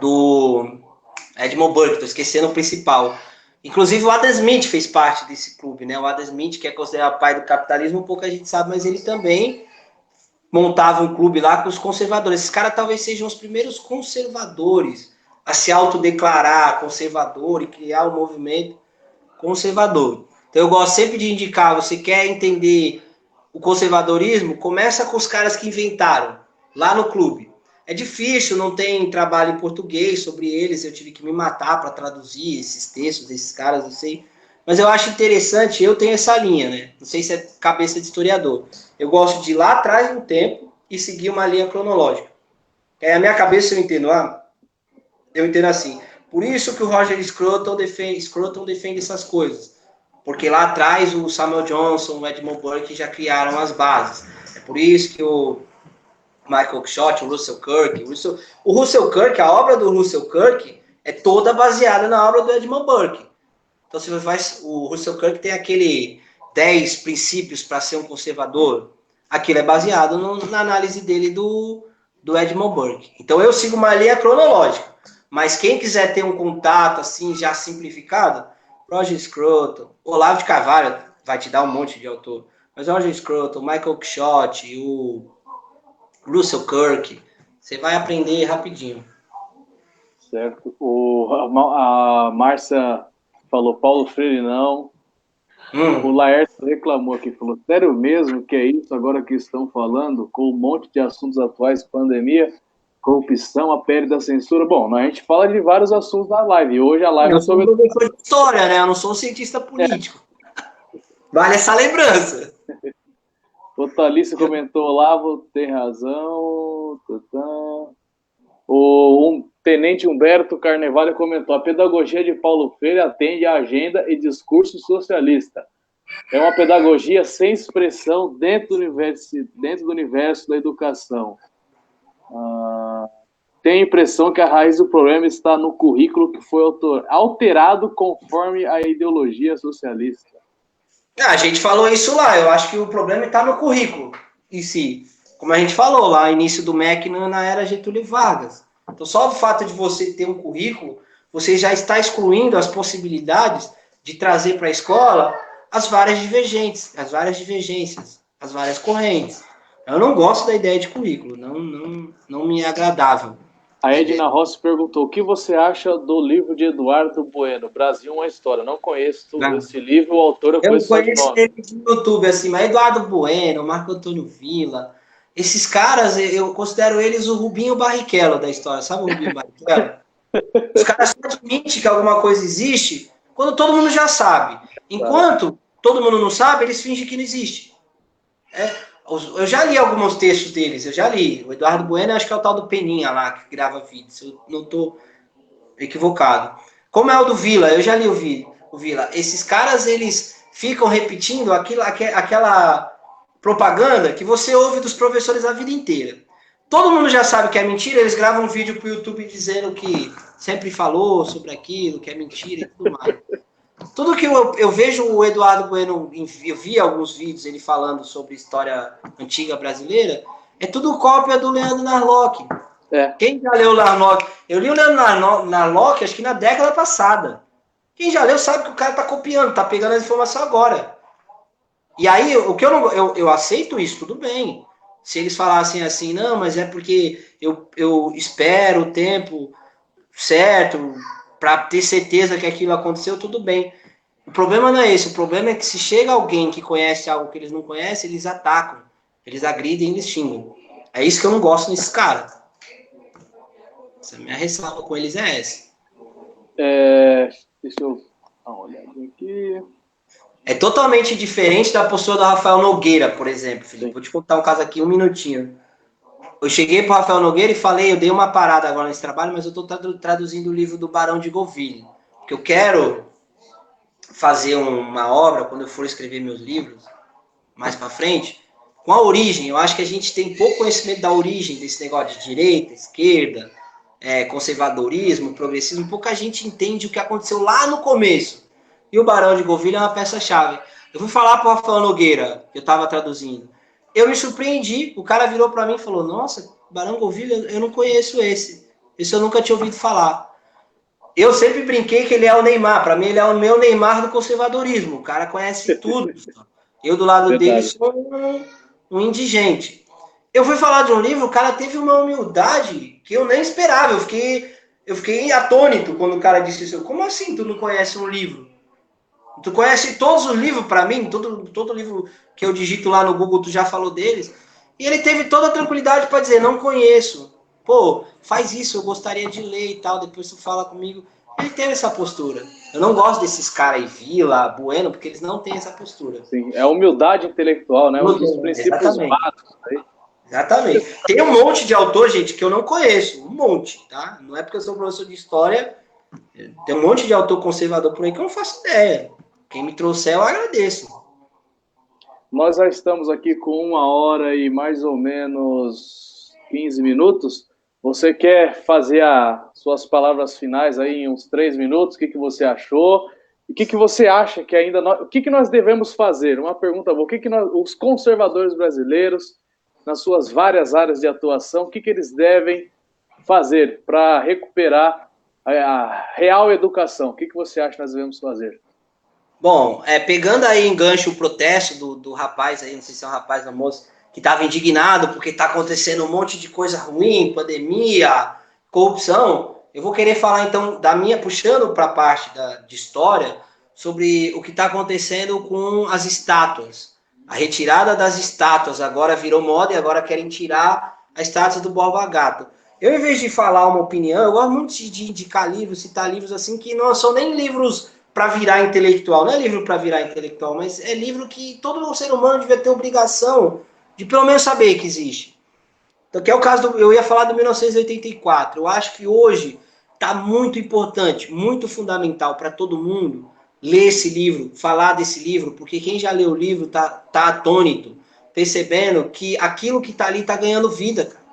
do Edmund Burke, estou esquecendo o principal. Inclusive o Adam Smith fez parte desse clube, né? O Adam Smith, que é considerado pai do capitalismo, pouca gente sabe, mas ele também montava um clube lá com os conservadores. Esses caras talvez sejam os primeiros conservadores a se autodeclarar conservador e criar um movimento conservador. Então eu gosto sempre de indicar, você quer entender o conservadorismo, começa com os caras que inventaram, lá no clube. É difícil, não tem trabalho em português sobre eles, eu tive que me matar para traduzir esses textos desses caras, eu sei. Mas eu acho interessante, eu tenho essa linha, né? Não sei se é cabeça de historiador. Eu gosto de ir lá atrás no tempo e seguir uma linha cronológica. É a minha cabeça, eu entendo, eu entendo assim. Por isso que o Roger Scruton defende essas coisas. Porque lá atrás o Samuel Johnson, o Edmund Burke já criaram as bases. É por isso que o Michael Oakeshott, o Russell Kirk, o Russell Kirk, a obra do Russell Kirk é toda baseada na obra do Edmund Burke. Então, se você faz, o Russell Kirk tem aquele 10 princípios para ser um conservador, aquilo é baseado na análise dele do Edmund Burke. Então, eu sigo uma linha cronológica, mas quem quiser ter um contato assim, já simplificado, Roger Scruton, Olavo de Carvalho vai te dar um monte de autor, mas Roger Scruton, Michael Oakeshott, o Russell Kirk, você vai aprender rapidinho. Certo. A Márcia falou Paulo Freire não. O Laércio reclamou aqui, falou, sério mesmo que é isso agora que estão falando, com um monte de assuntos atuais, pandemia, corrupção, a pele da censura? Bom, a gente fala de vários assuntos na live, e hoje a live é sobre... Eu sou professor de história, né? Eu não sou um cientista político. Vale essa lembrança. O Thalício comentou, Olavo tem razão. O Tenente Humberto Carnevale comentou, a pedagogia de Paulo Freire atende à agenda e discurso socialista. É uma pedagogia sem expressão dentro do universo da educação. Tenho a impressão que a raiz do problema está no currículo que foi alterado conforme a ideologia socialista. A gente falou isso lá, eu acho que o problema está no currículo em si. Como a gente falou lá, início do MEC na era Getúlio Vargas. Então, só o fato de você ter um currículo, você já está excluindo as possibilidades de trazer para a escola as várias divergências, as várias correntes. Eu não gosto da ideia de currículo, não me é agradável. A Edna Rossi perguntou, o que você acha do livro de Eduardo Bueno, Brasil, uma História? Não conheço esse livro, o autor eu conheço só de nome. Eu conheço ele no YouTube, assim, mas Eduardo Bueno, Marco Antônio Villa, esses caras, eu considero eles o Rubinho Barrichello da história, sabe o Rubinho Barrichello? Os caras só admitem que alguma coisa existe quando todo mundo já sabe. Enquanto todo mundo não sabe, eles fingem que não existe. Eu já li alguns textos deles, O Eduardo Bueno, acho que é o tal do Peninha lá, que grava vídeos, eu não estou equivocado. Como é o do Villa, eu já li o Villa. Esses caras, eles ficam repetindo aquela propaganda que você ouve dos professores a vida inteira. Todo mundo já sabe que é mentira, eles gravam um vídeo pro YouTube dizendo que sempre falou sobre aquilo, que é mentira e tudo mais. Tudo que eu vejo o Eduardo Bueno, eu vi alguns vídeos ele falando sobre história antiga brasileira, é tudo cópia do Leandro Narlock. Quem já leu o Narlock? Eu li o Leandro Narlock acho que na década passada. Quem já leu sabe que o cara tá copiando, tá pegando as informações agora. E aí, o que eu aceito isso, tudo bem. Se eles falassem assim, não, mas é porque eu espero o tempo certo para ter certeza que aquilo aconteceu, tudo bem. O problema não é esse, o problema é que se chega alguém que conhece algo que eles não conhecem, eles atacam, eles agridem, eles xingam. É isso que eu não gosto nesses caras. Essa minha ressalva com eles é essa. Deixa eu dar uma olhadinha aqui. É totalmente diferente da postura do Rafael Nogueira, por exemplo, Felipe. Vou te contar um caso aqui, um minutinho. Eu cheguei para o Rafael Nogueira e falei, eu dei uma parada agora nesse trabalho, mas eu estou traduzindo o livro do Barão de Goville. Porque eu quero fazer uma obra, quando eu for escrever meus livros, mais para frente, com a origem. Eu acho que a gente tem pouco conhecimento da origem desse negócio de direita, esquerda, conservadorismo, progressismo, pouca gente entende o que aconteceu lá no começo. E o Barão de Gouvilha é uma peça-chave. Eu fui falar para o Rafael Nogueira, que eu estava traduzindo. Eu me surpreendi, o cara virou para mim e falou, nossa, Barão Gouvilha, eu não conheço esse. Esse eu nunca tinha ouvido falar. Eu sempre brinquei que ele é o Neymar. Para mim, ele é o meu Neymar do conservadorismo. O cara conhece tudo. Eu, do lado dele, sou um indigente. Eu fui falar de um livro, o cara teve uma humildade que eu nem esperava. Eu fiquei atônito quando o cara disse isso. Como assim tu não conhece um livro? Tu conhece todos os livros para mim? Todo livro que eu digito lá no Google, tu já falou deles? E ele teve toda a tranquilidade para dizer, não conheço. Pô, faz isso, eu gostaria de ler e tal, depois tu fala comigo. Ele teve essa postura. Eu não gosto desses caras aí, Vila, Bueno, porque eles não têm essa postura. Sim, é humildade intelectual, né? Um dos princípios básicos aí. Exatamente. Tem um monte de autor, gente, que eu não conheço. Um monte, tá? Não é porque eu sou professor de história. Tem um monte de autor conservador por aí que eu não faço ideia. Quem me trouxer, eu agradeço. Nós já estamos aqui com 1h e mais ou menos 15 minutos. Você quer fazer as suas palavras finais aí em uns 3 minutos? O que você achou? E o que você acha que ainda... O que nós devemos fazer? Uma pergunta boa. O que os conservadores brasileiros, nas suas várias áreas de atuação, o que eles devem fazer para recuperar a real educação? O que você acha que nós devemos fazer? Bom, pegando aí em gancho o protesto do rapaz aí, não sei se é um rapaz ou moço, que estava indignado porque está acontecendo um monte de coisa ruim, pandemia, corrupção, eu vou querer falar então puxando para a parte de história, sobre o que está acontecendo com as estátuas. A retirada das estátuas agora virou moda e agora querem tirar a estátua do Borba Gato. Eu, em vez de falar uma opinião, eu gosto muito de indicar livros, citar livros assim que não são nem livros para virar intelectual. Não é livro para virar intelectual, mas é livro que todo ser humano devia ter obrigação de pelo menos saber que existe. Então, que é o caso eu ia falar do 1984. Eu acho que hoje está muito importante, muito fundamental para todo mundo ler esse livro, falar desse livro, porque quem já leu o livro tá atônito, percebendo que aquilo que está ali está ganhando vida, cara.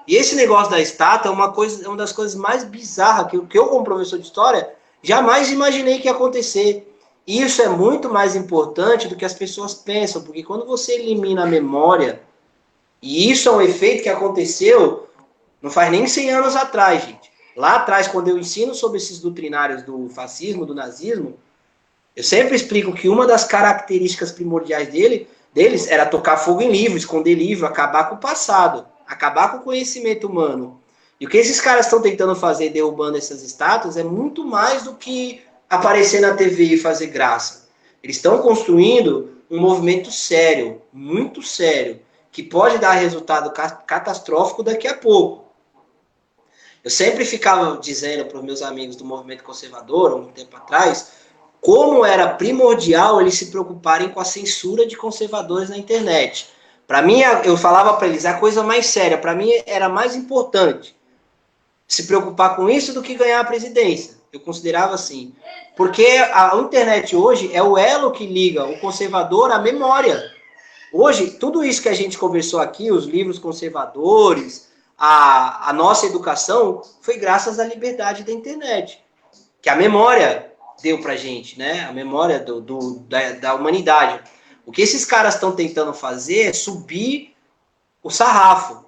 E esse negócio da estátua é uma das coisas mais bizarras que eu, como professor de história, jamais imaginei que ia acontecer. E isso é muito mais importante do que as pessoas pensam, porque quando você elimina a memória, e isso é um efeito que aconteceu não faz nem 100 anos atrás, gente. Lá atrás, quando eu ensino sobre esses doutrinários do fascismo, do nazismo, eu sempre explico que uma das características primordiais deles era tocar fogo em livro, esconder livro, acabar com o passado, acabar com o conhecimento humano. E o que esses caras estão tentando fazer, derrubando essas estátuas, é muito mais do que aparecer na TV e fazer graça. Eles estão construindo um movimento sério, muito sério, que pode dar resultado catastrófico daqui a pouco. Eu sempre ficava dizendo para os meus amigos do movimento conservador, há um tempo atrás, como era primordial eles se preocuparem com a censura de conservadores na internet. Para mim, eu falava para eles, a coisa mais séria, para mim era mais importante se preocupar com isso do que ganhar a presidência. Eu considerava assim. Porque a internet hoje é o elo que liga o conservador à memória. Hoje, tudo isso que a gente conversou aqui, os livros conservadores, a nossa educação, foi graças à liberdade da internet. Que a memória deu pra gente, né? A memória da humanidade. O que esses caras estão tentando fazer é subir o sarrafo.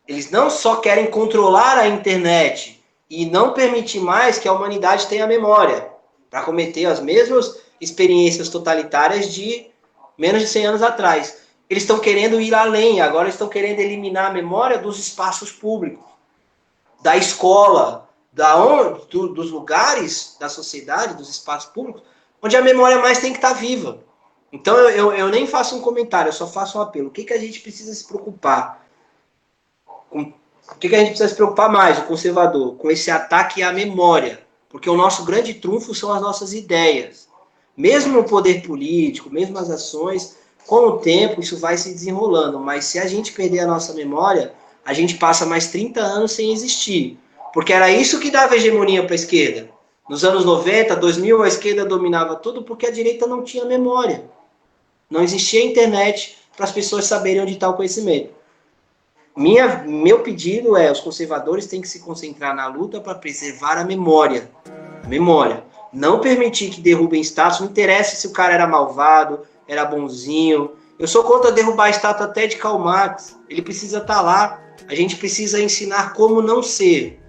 Eles não só querem controlar a internet e não permitir mais que a humanidade tenha memória para cometer as mesmas experiências totalitárias de menos de 100 anos atrás. Eles estão querendo ir além, agora estão querendo eliminar a memória dos espaços públicos, da escola, dos lugares da sociedade, dos espaços públicos, onde a memória mais tem que estar viva. Então eu nem faço um comentário, eu só faço um apelo. O que a gente precisa se preocupar? O que a gente precisa se preocupar mais, o conservador? Com esse ataque à memória. Porque o nosso grande trunfo são as nossas ideias. Mesmo no poder político, mesmo as ações, com o tempo isso vai se desenrolando. Mas se a gente perder a nossa memória, a gente passa mais 30 anos sem existir. Porque era isso que dava hegemonia para a esquerda. Nos anos 90, 2000, a esquerda dominava tudo porque a direita não tinha memória. Não existia internet para as pessoas saberem onde está o conhecimento. Meu pedido é, os conservadores têm que se concentrar na luta para preservar a memória. Não permitir que derrubem estátuas, não interessa se o cara era malvado, era bonzinho. Eu sou contra derrubar a estátua até de Karl Marx. Ele precisa estar lá. A gente precisa ensinar como não ser.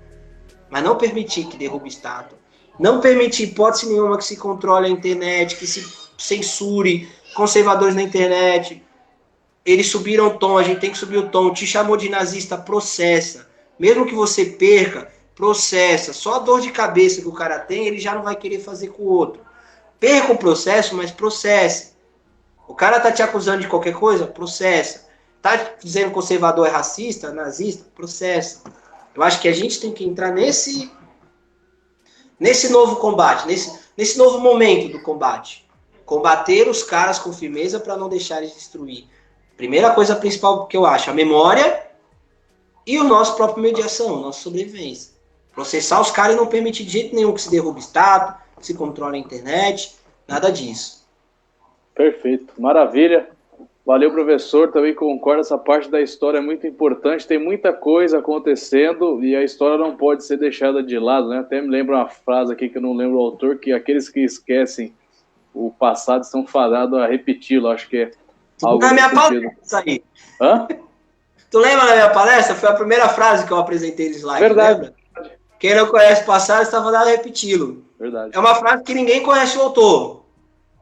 Mas não permitir que derrube estátua. Não permitir, hipótese nenhuma, que se controle a internet, que se censure conservadores na internet. Eles subiram o tom, a gente tem que subir o tom. Te chamou de nazista, processa. Mesmo que você perca, processa. Só a dor de cabeça que o cara tem, ele já não vai querer fazer com o outro. Perca o processo, mas processe. O cara tá te acusando de qualquer coisa? Processa. Tá dizendo que conservador é racista, nazista? Processa. Eu acho que a gente tem que entrar nesse novo combate, nesse novo momento do combate. Combater os caras com firmeza para não deixar eles destruir. Primeira coisa principal que eu acho, a memória e o nosso próprio mediação, nossa sobrevivência. Processar os caras e não permitir de jeito nenhum que se derrube estátua, que se controle a internet, nada disso. Perfeito, maravilha. Valeu, professor, também concordo, essa parte da história é muito importante, tem muita coisa acontecendo e a história não pode ser deixada de lado, né? Até me lembro uma frase aqui que eu não lembro o autor, que aqueles que esquecem o passado estão fadados a repeti-lo, acho que é algo na minha sentido. palestra aí. Hã? Tu lembra da minha palestra? Foi a primeira frase que eu apresentei no slide, Verdade. Lembra? Quem não conhece o passado está fadado a repeti-lo. Verdade. É uma frase que ninguém conhece o autor.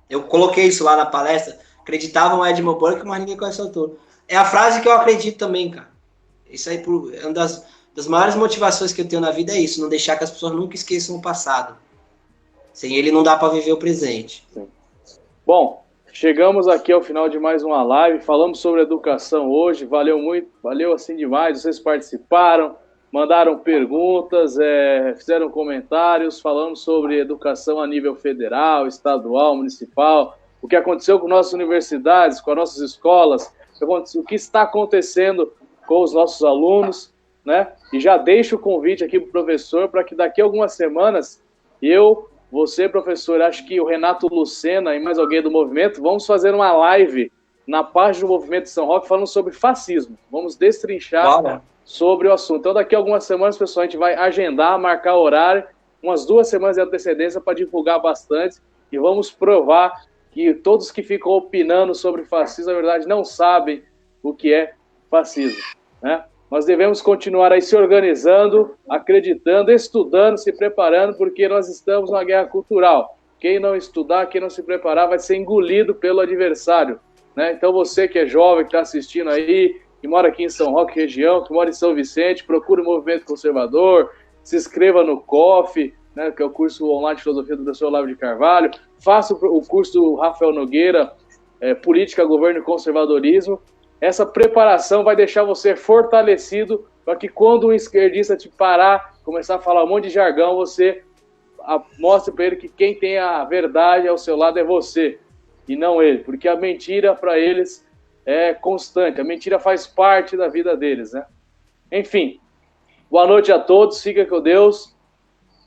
Eu coloquei isso lá na palestra. Acreditavam Edmund Burke, mas ninguém conhece o autor. É a frase que eu acredito também, cara. Isso aí é uma das maiores motivações que eu tenho na vida, é isso. Não deixar que as pessoas nunca esqueçam o passado. Sem ele não dá para viver o presente. Sim. Bom, chegamos aqui ao final de mais uma live. Falamos sobre educação hoje. Valeu muito, valeu assim demais. Vocês participaram, mandaram perguntas, fizeram comentários. Falamos sobre educação a nível federal, estadual, municipal. O que aconteceu com nossas universidades, com as nossas escolas, o que está acontecendo com os nossos alunos, né? E já deixo o convite aqui para o professor para que daqui a algumas semanas você, professor, acho que o Renato Lucena e mais alguém do movimento, vamos fazer uma live na página do Movimento de São Roque falando sobre fascismo. Vamos destrinchar sobre o assunto. Então, daqui a algumas semanas, pessoal, a gente vai agendar, marcar horário, umas 2 semanas de antecedência para divulgar bastante e vamos provar que todos que ficam opinando sobre fascismo, na verdade, não sabem o que é fascismo, né? Nós devemos continuar aí se organizando, acreditando, estudando, se preparando, porque nós estamos numa guerra cultural. Quem não estudar, quem não se preparar, vai ser engolido pelo adversário, né? Então você que é jovem, que está assistindo aí, que mora aqui em São Roque, região, que mora em São Vicente, procure o Movimento Conservador, se inscreva no COF, né, que é o curso online de filosofia do professor Olavo de Carvalho, faça o curso do Rafael Nogueira, Política, Governo e Conservadorismo. Essa preparação vai deixar você fortalecido para que quando um esquerdista te parar, começar a falar um monte de jargão, você mostre para ele que quem tem a verdade ao seu lado é você e não ele, porque a mentira para eles é constante, a mentira faz parte da vida deles, né? Enfim, boa noite a todos, fica com Deus,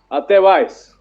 até mais.